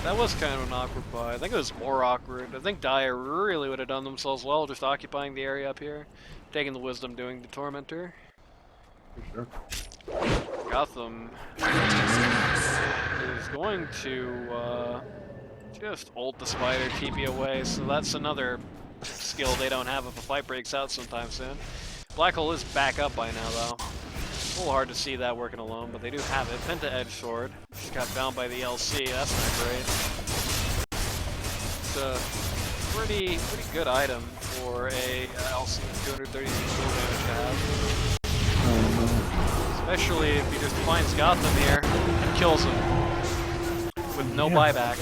That was kind of an awkward buy. I think it was more awkward. I think Dire really would have done themselves well just occupying the area up here. Taking the Wisdom, doing the Tormentor. For sure. Gotham is going to just ult the spider, TP away, so that's another skill they don't have if a fight breaks out sometime soon. Black Hole is back up by now though. A little hard to see that working alone, but they do have it. Penta Edge Sword. Just got bound by the LC, that's not great. It's a pretty good item for a LC with 230 kill damage to have. Especially if he just finds Gotham here and kills him with no buyback.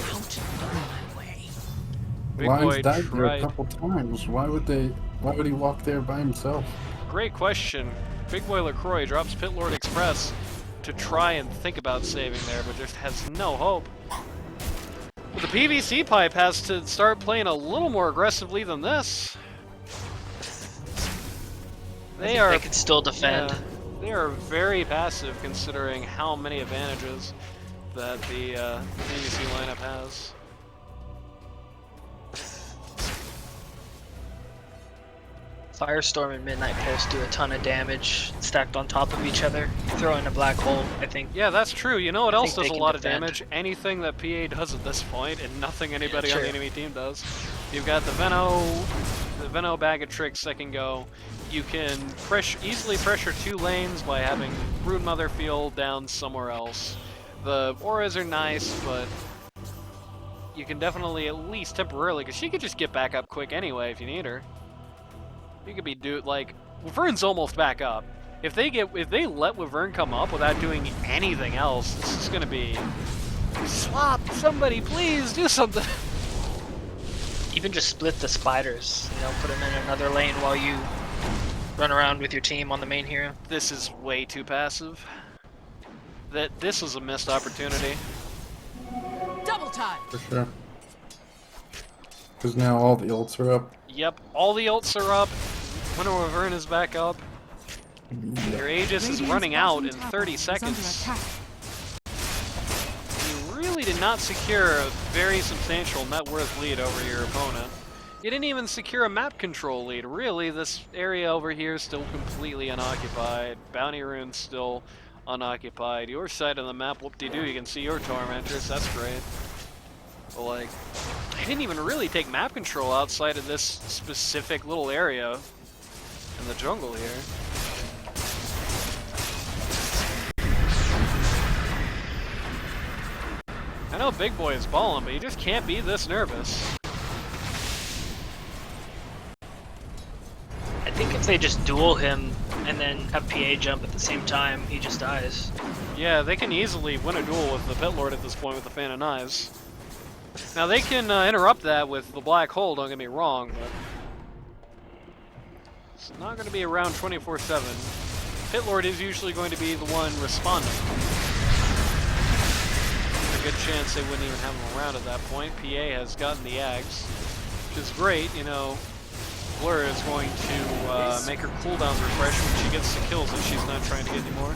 Big Lions Boy died there a tried. couple times. Why would he walk there by himself? Great question. Big Boy LaCroix drops Pit Lord Express to try and think about saving there, but just has no hope. But the PVC pipe has to start playing a little more aggressively than this. They can still defend. Yeah, they are very passive considering how many advantages that the PVC lineup has. Firestorm and Midnight Pulse do a ton of damage stacked on top of each other. Throw in a black hole, I think. Yeah, that's true. You know what else think does they a can lot defend. of damage? Anything that PA does at this point, and nothing anybody on true. the enemy team does. You've got the Veno bag of tricks that can go. You can easily pressure 2 lanes by having Broodmother field down somewhere else. The auras are nice, but you can definitely at least temporarily, because she could just get back up quick anyway if you need her. You could be Wyvern's almost back up. If they let Wyvern come up without doing anything else, this is gonna be slop. Somebody please do something. Even just split the spiders, you know, put them in another lane while you run around with your team on the main hero. This is way too passive. that this is a missed opportunity. Double time. For sure. Because now all the ults are up. Yep, all the ults are up. Winter Wyvern is back up. Your Aegis is running out in 30 seconds. You really did not secure a very substantial net worth lead over your opponent. You didn't even secure a map control lead. Really, this area over here is still completely unoccupied. Bounty Rune's still unoccupied. Your side of the map, whoop-de-doo, you can see your Tormentors, that's great. But like, I didn't even really take map control outside of this specific little area in the jungle here. I know Big Boy is balling, but you just can't be this nervous. I think if they just duel him and then have PA jump at the same time, he just dies. Yeah, they can easily win a duel with the Pit Lord at this point with the Fan of Knives. Now they can interrupt that with the Black Hole, don't get me wrong, but it's not going to be around 24/7. Pit Lord is usually going to be the one responding. There's a good chance they wouldn't even have him around at that point. PA has gotten the Ags, which is great, you know. Blur is going to make her cooldowns refresh when she gets the kills that she's not trying to get anymore.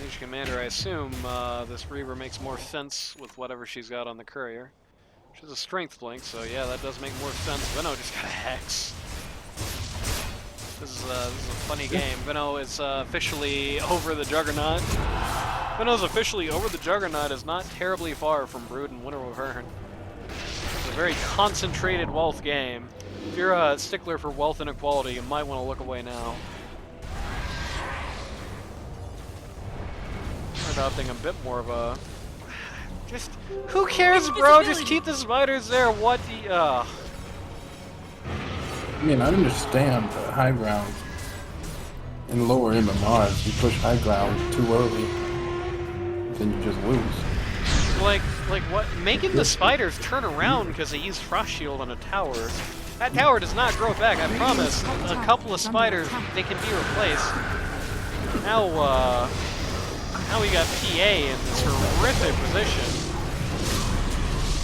Mage Commander, I assume this Reaver makes more sense with whatever she's got on the courier. She has a strength blink, so yeah, that does make more sense. Veno just got a Hex. This is a funny game. Veno is officially over the Juggernaut. Veno's officially over the Juggernaut is not terribly far from Brood and Winter Wyvern. It's a very concentrated wealth game. If you're a stickler for wealth inequality, you might want to look away now. We're adopting a bit more of a... Just, who cares, bro? Just keep the spiders there. What the, I mean, I understand the high ground in lower MMRs. You push high ground too early, then you just lose. Like what? Making the spiders turn around because they use Frost Shield on a tower. That tower does not grow back, I promise. A couple of spiders, they can be replaced. Now, now we got PA in this horrific position.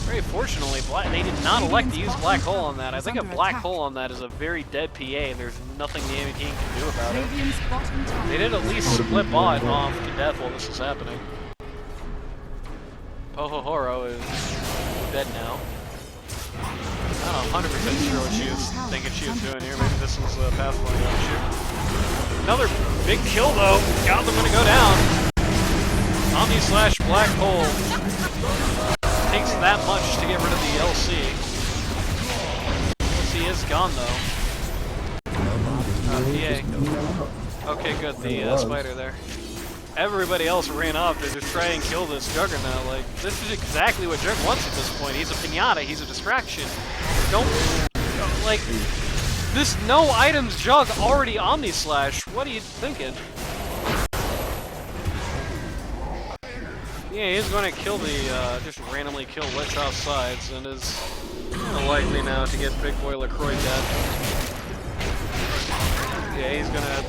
Very fortunately, they did not elect to use Black Hole on that. I think a Black Hole on that is a very dead PA, and there's nothing the enemy team can do about it. They did at least split bot off to death while this was happening. Pohohoro is dead now. I'm not 100% sure what she was thinking she was doing here. Maybe this was a pathfinder issue. Another big kill though. Gotham gonna go down. Omni slash Black Hole takes that much to get rid of the LC. LC is gone though. PA. Okay, good. The spider there. Everybody else ran up to just try and kill this Juggernaut. Like, this is exactly what Jug wants at this point. He's a pinata. He's a distraction. Don't like this. No items Jug already Omni slash. What are you thinking? Yeah, he's going to kill the, just randomly kill Lich off sides, and is kind of likely now to get Big Boy LaCroix dead. Yeah, he's going to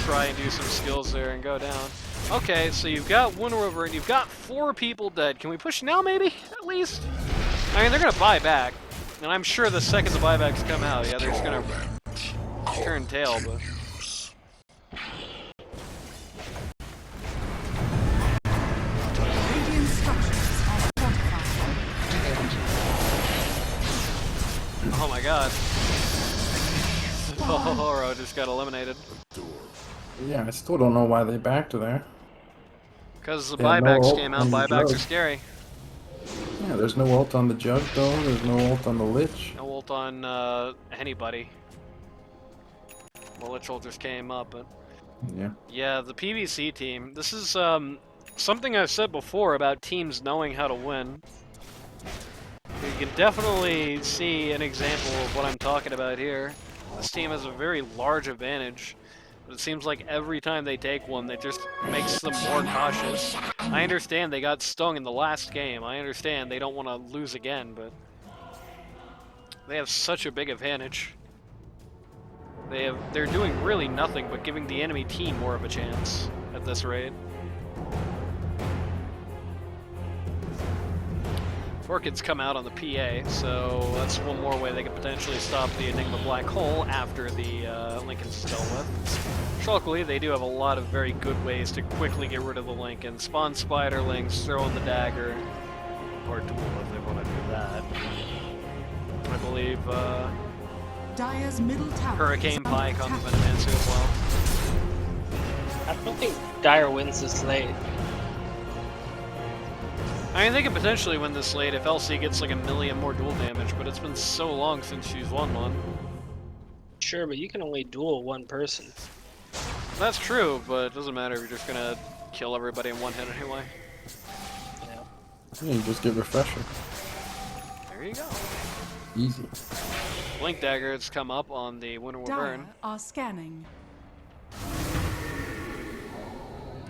try and do some skills there and go down. Okay, so you've got one River, and you've got 4 people dead. Can we push now, maybe? At least? I mean, they're going to buy back, and I'm sure the second the buybacks come out, yeah, they're just going to turn tail, but... Oh my god. Horo just got eliminated. Yeah, I still don't know why they backed there. Because the buybacks no came out, buybacks are scary. Yeah, there's no ult on the Jug though, there's no ult on the Lich. No ult on anybody. The Lich ult just came up, but... Yeah. Yeah, the PVC team. This is something I've said before about teams knowing how to win. You can definitely see an example of what I'm talking about here. This team has a very large advantage. But it seems like every time they take one, it just makes them more cautious. I understand they got stung in the last game. I understand they don't want to lose again, but they have such a big advantage. They're doing really nothing but giving the enemy team more of a chance at this rate. Orchids come out on the PA, so that's one more way they could potentially stop the Enigma Black Hole after the Lincoln's dealt with. Shulkily, they do have a lot of very good ways to quickly get rid of the Lincoln. Spawn Spiderlings, throw in the dagger, or duel if they want to do that. I believe Dire's middle tower Hurricane is under Pike on the attack. Venomancer as well. I don't think Dire wins this late. I mean, they could potentially win this late if LC gets like 1,000,000 more duel damage, but it's been so long since she's won one. Sure, but you can only duel one person. That's true, but it doesn't matter if you're just gonna kill everybody in one hit anyway. Yeah. Yeah, you just get refresher. There you go. Easy. Blink Daggers come up on the Winter Dire Wyvern. are scanning.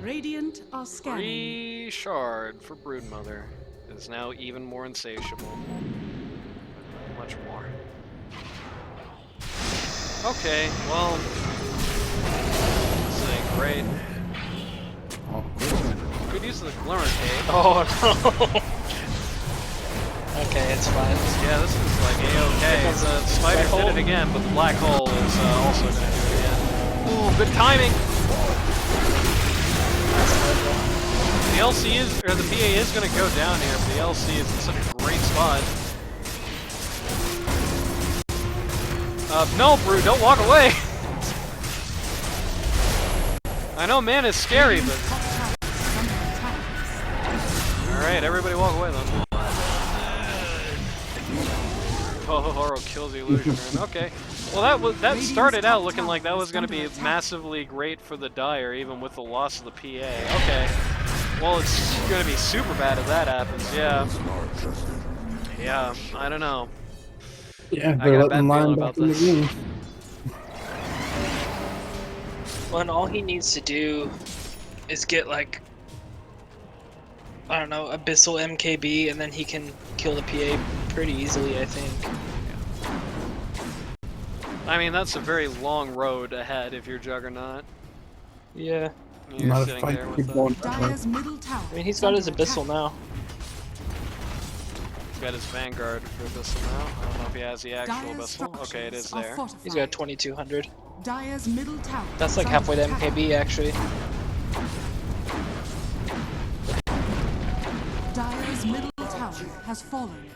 Radiant are scanning. Free Shard for Broodmother is now even more insatiable. Much more. Okay, well, this ain't great. Oh, Good use of the Glimmer Cape. Oh no! Okay, it's fine. Yeah, this is like A-okay. The spider did it again, but the black hole is also going to do it again. Ooh, good timing! The LC is, or the PA is going to go down here, but the LC is in such a great spot. No, Brew, don't walk away! I know man is scary, but... Top tower is under attack. Alright, everybody walk away then. Oh, Horo kills the illusion. Okay. Well, that started out looking like that was going to be massively great for the Dire, even with the loss of the PA. Okay. Well, it's going to be super bad if that happens. Yeah. Yeah. I don't know. yeah, I they're got a bad letting line feeling back about in the this. game. Well, and all he needs to do is get like, I don't know, Abyssal MKB, and then he can kill the PA pretty easily, I think. I mean, that's a very long road ahead if you're Juggernaut. Yeah. You're Not a sitting fight there keep with the... going that way. Dire's middle tower. I mean, he's is got his under Abyssal attack. now. He's got his Vanguard for Abyssal now. I don't know if he has the actual Dire's Abyssal. Okay, it is structures are there. fortified. He's got 2200. Dire's middle tower. That's is like under halfway to attack. MKB, actually. Dire's middle tower has fallen.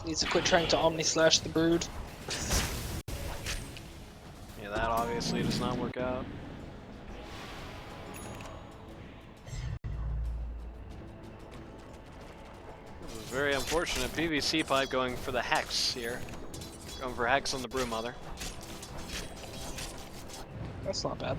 Needs to quit trying to Omni Slash the Brood. Yeah, that obviously does not work out. This is very unfortunate. PVC Pipe going for the Hex here. Going for Hex on the Broodmother. That's not bad.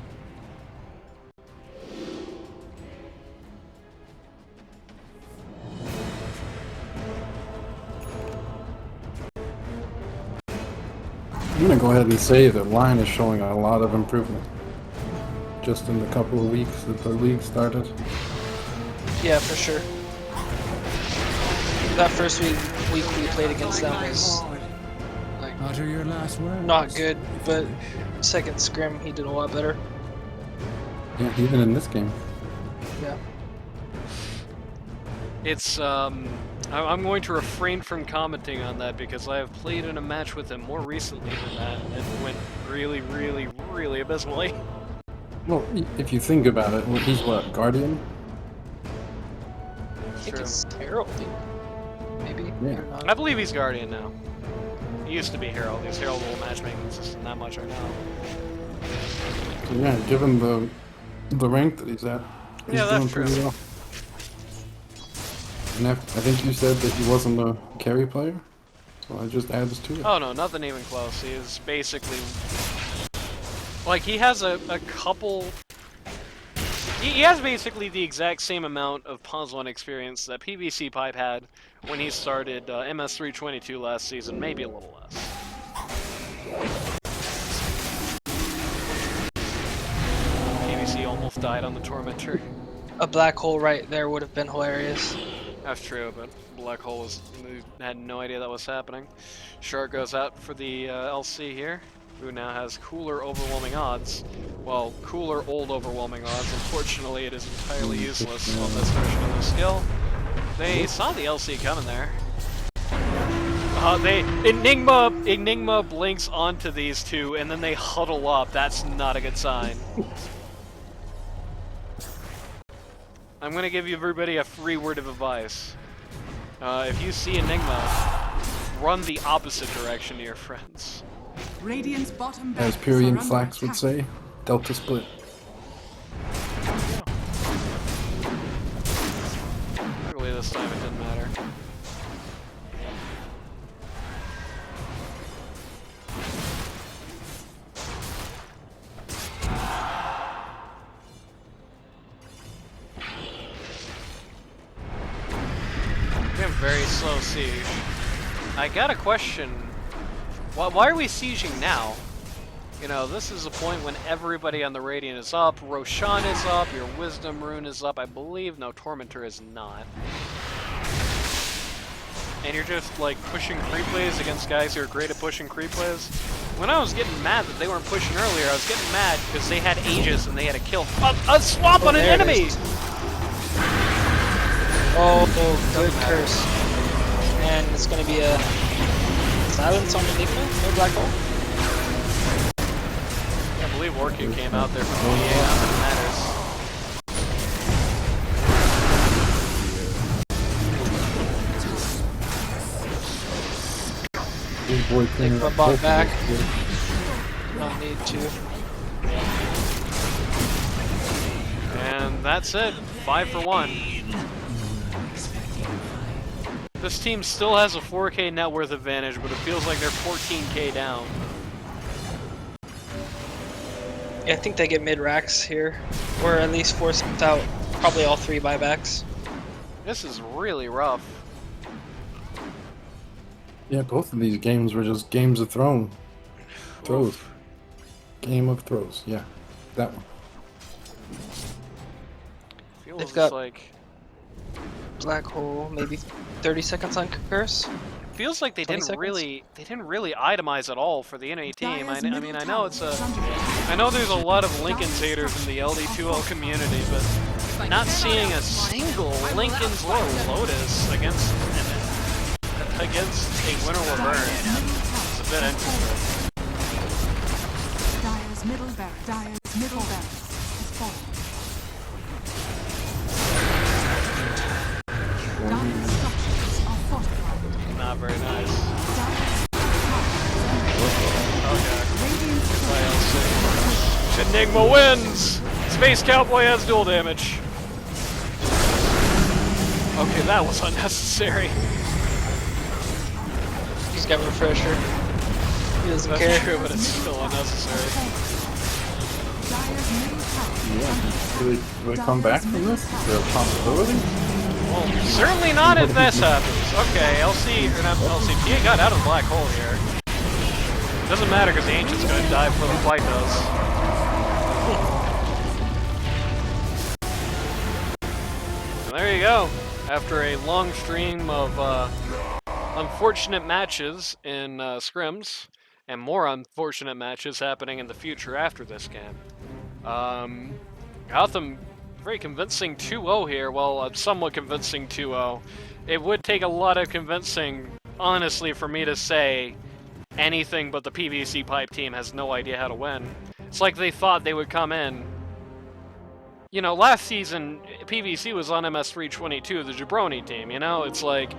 I'm gonna go ahead and say that line is showing a lot of improvement. Just in the couple of weeks that the league started. Yeah, for sure. That first week we played against them was like Utter your last word. not good, but second scrim he did a lot better. Yeah, even in this game. Yeah. It's, I'm going to refrain from commenting on that because I have played in a match with him more recently than that, and it went really, really, really abysmally. Well, if you think about it, well, he's what, Guardian? I think True. it's Herald. Maybe. Yeah. Or not. I believe he's Guardian now. He used to be Herald. He's Herald will matchmaking system that much right now. Yeah, given the rank that he's at, he's Yeah, that's doing pretty true. well. And I think you said that he wasn't a carry player, so I just adds to it. Oh no, nothing even close. He is basically... Like, he has a couple... He has basically the exact same amount of puzzle and experience that PVC Pipe had when he started MS322 last season, maybe a little less. just died on the Tormentor. A black hole right there would have been hilarious. That's true, but Black Hole had no idea that was happening. Shark goes out for the LC here, who now has cooler overwhelming odds. Well, cooler old overwhelming odds. Unfortunately, it is entirely useless on this version of the skill. They saw the LC coming there. Enigma blinks onto these two, and then they huddle up. That's not a good sign. I'm gonna give you everybody a free word of advice. If you see Enigma, run the opposite direction to your friends. Radiant's bottom As barracks Pyrian are under Flax would attack. say, Delta split. Luckily this time it didn't matter. Very slow siege. I got a question. Why are we sieging now? You know, this is a point when everybody on the Radiant is up. Roshan is up. Your Wisdom Rune is up. I believe no Tormentor is not. And you're just like pushing creep plays against guys who are great at pushing creep plays. When I was getting mad that they weren't pushing earlier, I was getting mad because they had Aegis and they had to kill a swamp on an enemy. Oh, good curse. And it's gonna be a silence on Enigma, no black hole. I believe Orchid came out there from OEA, not that it matters. Enigma bought back. Don't need to. And that's it. 5 for 1. This team still has a 4K net worth advantage, but it feels like they're 14K down. Yeah, I think they get mid-racks here. Or at least force out probably all 3 buybacks. This is really rough. Yeah, both of these games were just games of throws. Game of throws, yeah. That one. Feels They've got like black hole, maybe 30 seconds on curse. it feels like they 20 didn't seconds? really itemize at all for the NA team. I Dyer's mean, I middle know tower it's is a under attack. I know there's a lot of Lincoln's haters in the LD2L community, but not seeing a single Lincoln's or Lotus against a winner or burn is a bit interesting. Dyer's middle barracks is falling. Dyer's structures are fortified. Not very nice. Dyer's Okay. Enigma wins! Space Cowboy has dual damage. Okay, that was unnecessary. He's got refresher. He doesn't That's care. true, but it's still unnecessary. Dyer's middle tower is Do they come back from this? Is there a possibility? Well, certainly not if this happens. Okay, LC, or not LCP got out of the black hole here. Doesn't matter because the Ancient's gonna die before the fight does. And there you go. After a long stream of unfortunate matches in scrims, and more unfortunate matches happening in the future after this game. Gotham, very convincing 2-0 here. Well, a somewhat convincing 2-0. It would take a lot of convincing, honestly, for me to say anything but the pvcpipe team has no idea how to win. It's like they thought they would come in. You know, last season, PVC was on MS322, the Jabroni team, you know? It's like,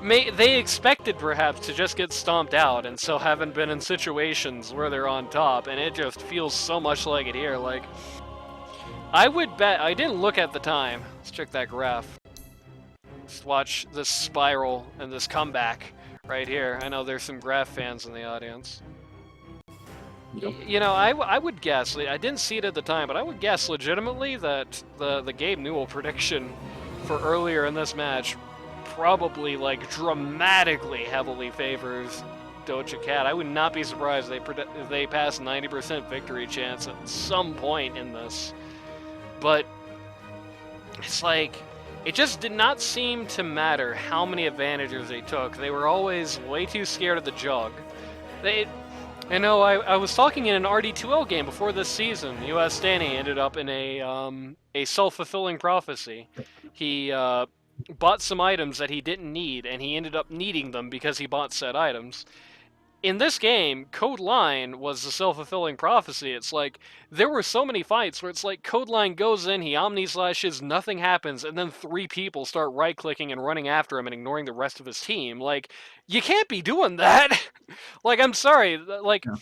they expected perhaps to just get stomped out, and so haven't been in situations where they're on top, and it just feels so much like it here. Like, I would bet, I didn't look at the time. Let's check that graph. Let's watch this spiral and this comeback right here. I know there's some graph fans in the audience. Yep. You know, I would guess, I didn't see it at the time, but I would guess legitimately that the Gabe Newell prediction for earlier in this match probably, like, dramatically heavily favors Doja Cat. I would not be surprised if they pass 90% victory chance at some point in this. but it's like, it just did not seem to matter how many advantages they took. They were always way too scared of the jug. I was talking in an RD2L game before this season. US Danny ended up in a self-fulfilling prophecy. He bought some items that he didn't need, and he ended up needing them because he bought said items. In this game, Code Line was the self-fulfilling prophecy. It's like, there were so many fights where it's like, Code Line goes in, he omni-slashes, nothing happens, and then 3 people start right-clicking and running after him and ignoring the rest of his team. Like, you can't be doing that! Like, I'm sorry, like... Yeah.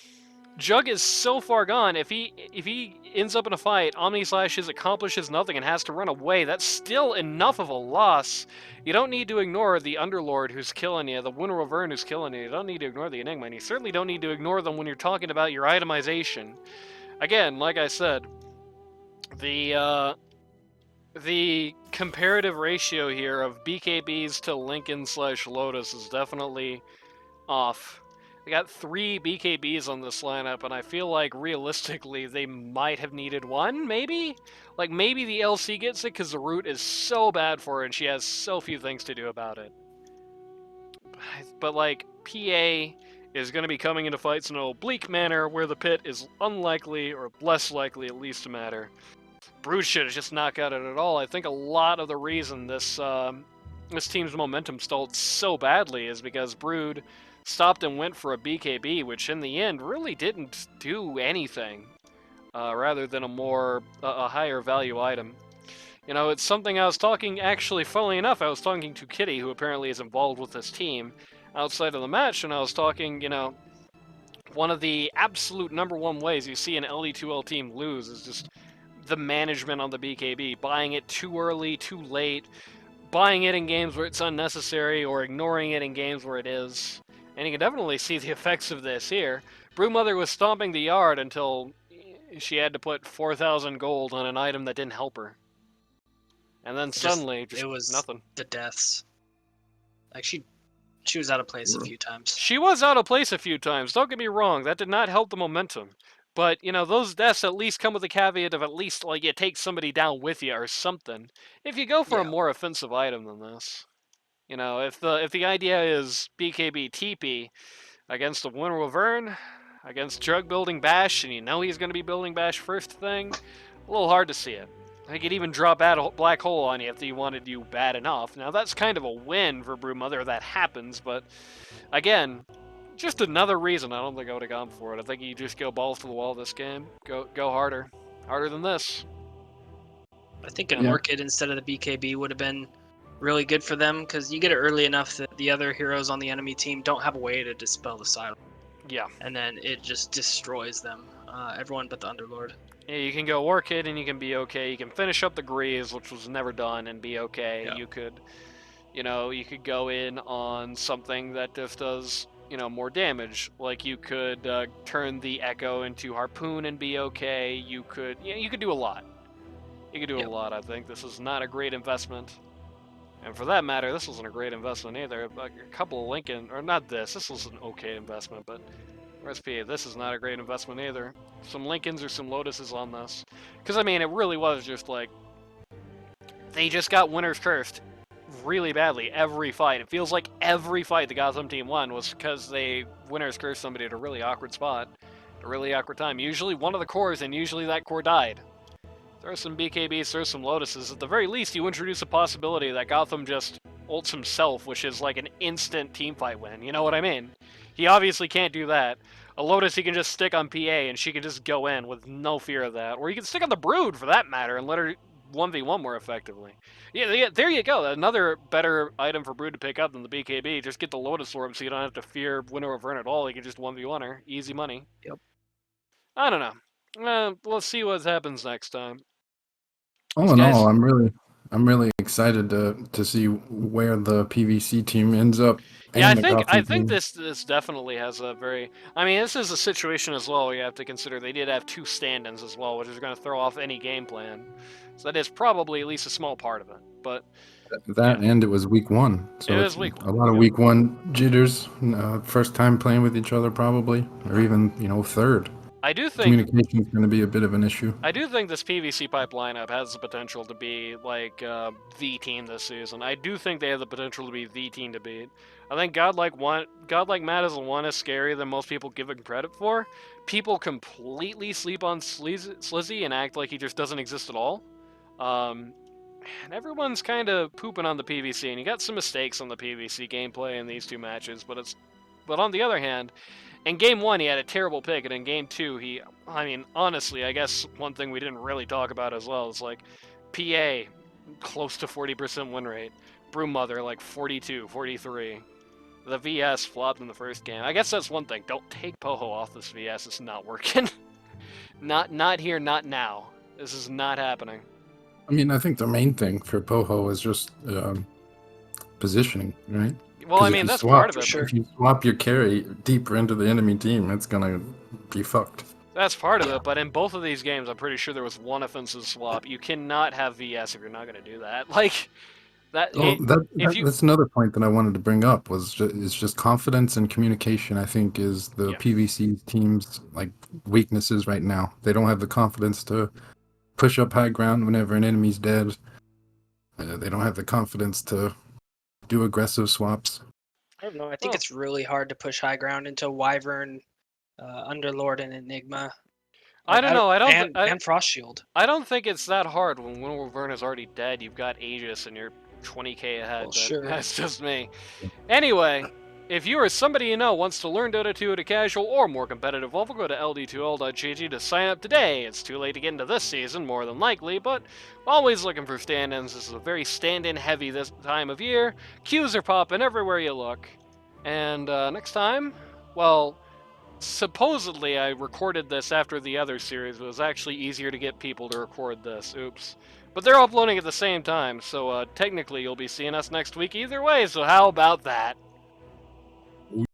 Jug is so far gone. If he ends up in a fight, omni-slashes, accomplishes nothing, and has to run away, that's still enough of a loss. You don't need to ignore the Underlord who's killing you, the Winter Wyvern who's killing you. You don't need to ignore the Enigma, and you certainly don't need to ignore them when you're talking about your itemization. Again, like I said, the comparative ratio here of BKBs to Lincoln/Lotus is definitely off. They got 3 BKBs on this lineup, and I feel like realistically they might have needed 1, maybe? Like, maybe the LC gets it because the root is so bad for her and she has so few things to do about it. But, like, PA is going to be coming into fights in an oblique manner where the pit is unlikely, or less likely at least, to matter. Brood should have just not got it at all. I think a lot of the reason this team's momentum stalled so badly is because Brood stopped and went for a BKB, which in the end really didn't do anything, rather than a higher value item. You know, it's something I was talking, actually, funnily enough, I was talking to Kitty, who apparently is involved with this team, outside of the match, and I was talking, you know, one of the absolute #1 ways you see an LE2L team lose is just the management on the BKB, buying it too early, too late, buying it in games where it's unnecessary, or ignoring it in games where it is. And you can definitely see the effects of this here. Brewmother was stomping the yard until she had to put 4,000 gold on an item that didn't help her. And then suddenly, just it was nothing. The deaths. Like, she was out of place a few times. She was out of place a few times, don't get me wrong, that did not help the momentum. But, you know, those deaths at least come with the caveat of at least, like, you take somebody down with you or something. If you go for a more offensive item than this. You know, if the idea is BKB TP against a Winter Wyvern, against Jug building Bash, and you know he's going to be building Bash first thing, a little hard to see it. He could even drop Black Hole on you if he wanted you bad enough. Now, that's kind of a win for Brewmother if that happens, but again, just another reason I don't think I would have gone for it. I think you just go balls to the wall this game. Go harder. Harder than this. I think an Orchid instead of the BKB would have been really good for them, because you get it early enough that the other heroes on the enemy team don't have a way to dispel the Siren. Yeah. And then it just destroys them. Everyone but the Underlord. Yeah, you can go Orchid and you can be okay. You can finish up the Greaves, which was never done, and be okay. Yeah. You could go in on something that just does, you know, more damage. Like you could turn the Echo into Harpoon and be okay. You could do a lot. You could do a lot, I think. This is not a great investment. And for that matter, this wasn't a great investment either. A couple of Lincoln, or not this was an okay investment, but RSPA, this is not a great investment either. Some Lincolns or some Lotuses on this. Because, I mean, it really was just like, they just got Winter's Cursed really badly every fight. It feels like every fight the Gotham team won was because they Winter's Cursed somebody at a really awkward spot, at a really awkward time. Usually one of the cores, and usually that core died. Throw some BKBs, throw some Lotuses. At the very least, you introduce a possibility that Gotham just ults himself, which is like an instant teamfight win. You know what I mean? He obviously can't do that. A Lotus he can just stick on PA and she can just go in with no fear of that. Or you can stick on the Brood, for that matter, and let her 1v1 more effectively. Yeah, there you go. Another better item for Brood to pick up than the BKB. Just get the Lotus Orb so you don't have to fear Winter Wyvern at all. You can just 1v1 her. Easy money. Yep. I don't know. Let's see what happens next time. All in all, I'm really excited to see where the PVC team ends up. Yeah, I think this definitely has a very. I mean, this is a situation as well where you have to consider they did have 2 stand-ins as well, which is going to throw off any game plan. So that is probably at least a small part of it. But and it was week 1. So it was week 1. A lot of week 1 jitters. First time playing with each other, probably, or even third. I do think communication is going to be a bit of an issue. I do think this PVC pipe lineup has the potential to be like the team this season. I do think they have the potential to be the team to beat. I think Godlike Matt is one as scary than most people give him credit for. People completely sleep on Slizzy and act like he just doesn't exist at all. And everyone's kind of pooping on the PVC, and you got some mistakes on the PVC gameplay in these two matches, but on the other hand, in Game 1, he had a terrible pick, and in Game 2, honestly, I guess one thing we didn't really talk about as well is, like, PA, close to 40% win rate. Brewmother, like, 42, 43. The VS flopped in the first game. I guess that's one thing. Don't take Poho off this VS. It's not working. Not here, not now. This is not happening. I mean, I think the main thing for Poho is just positioning, right? Well, I mean, that's part of it. Sure. If you swap your carry deeper into the enemy team, it's gonna be fucked. That's part of it, but in both of these games, I'm pretty sure there was one offensive swap. You cannot have VS if you're not going to do that. Like, that. Well, that's another point that I wanted to bring up is just confidence and communication. I think is the PVC team's like weaknesses right now. They don't have the confidence to push up high ground whenever an enemy's dead. They don't have the confidence to do aggressive swaps. I don't know. I think it's really hard to push high ground into Wyvern, Underlord, and Enigma. I don't know. And Frost Shield. I don't think it's that hard when Wyvern is already dead. You've got Aegis and you're 20k ahead. Well, sure. That's just me. Anyway, if you or somebody you know wants to learn Dota 2 at a casual or more competitive level, go to ld2l.gg to sign up today. It's too late to get into this season, more than likely, but always looking for stand-ins. This is a very stand-in heavy this time of year. Queues are popping everywhere you look. And next time, well, supposedly I recorded this after the other series, but it was actually easier to get people to record this. Oops. But they're uploading at the same time, so technically you'll be seeing us next week either way, so how about that?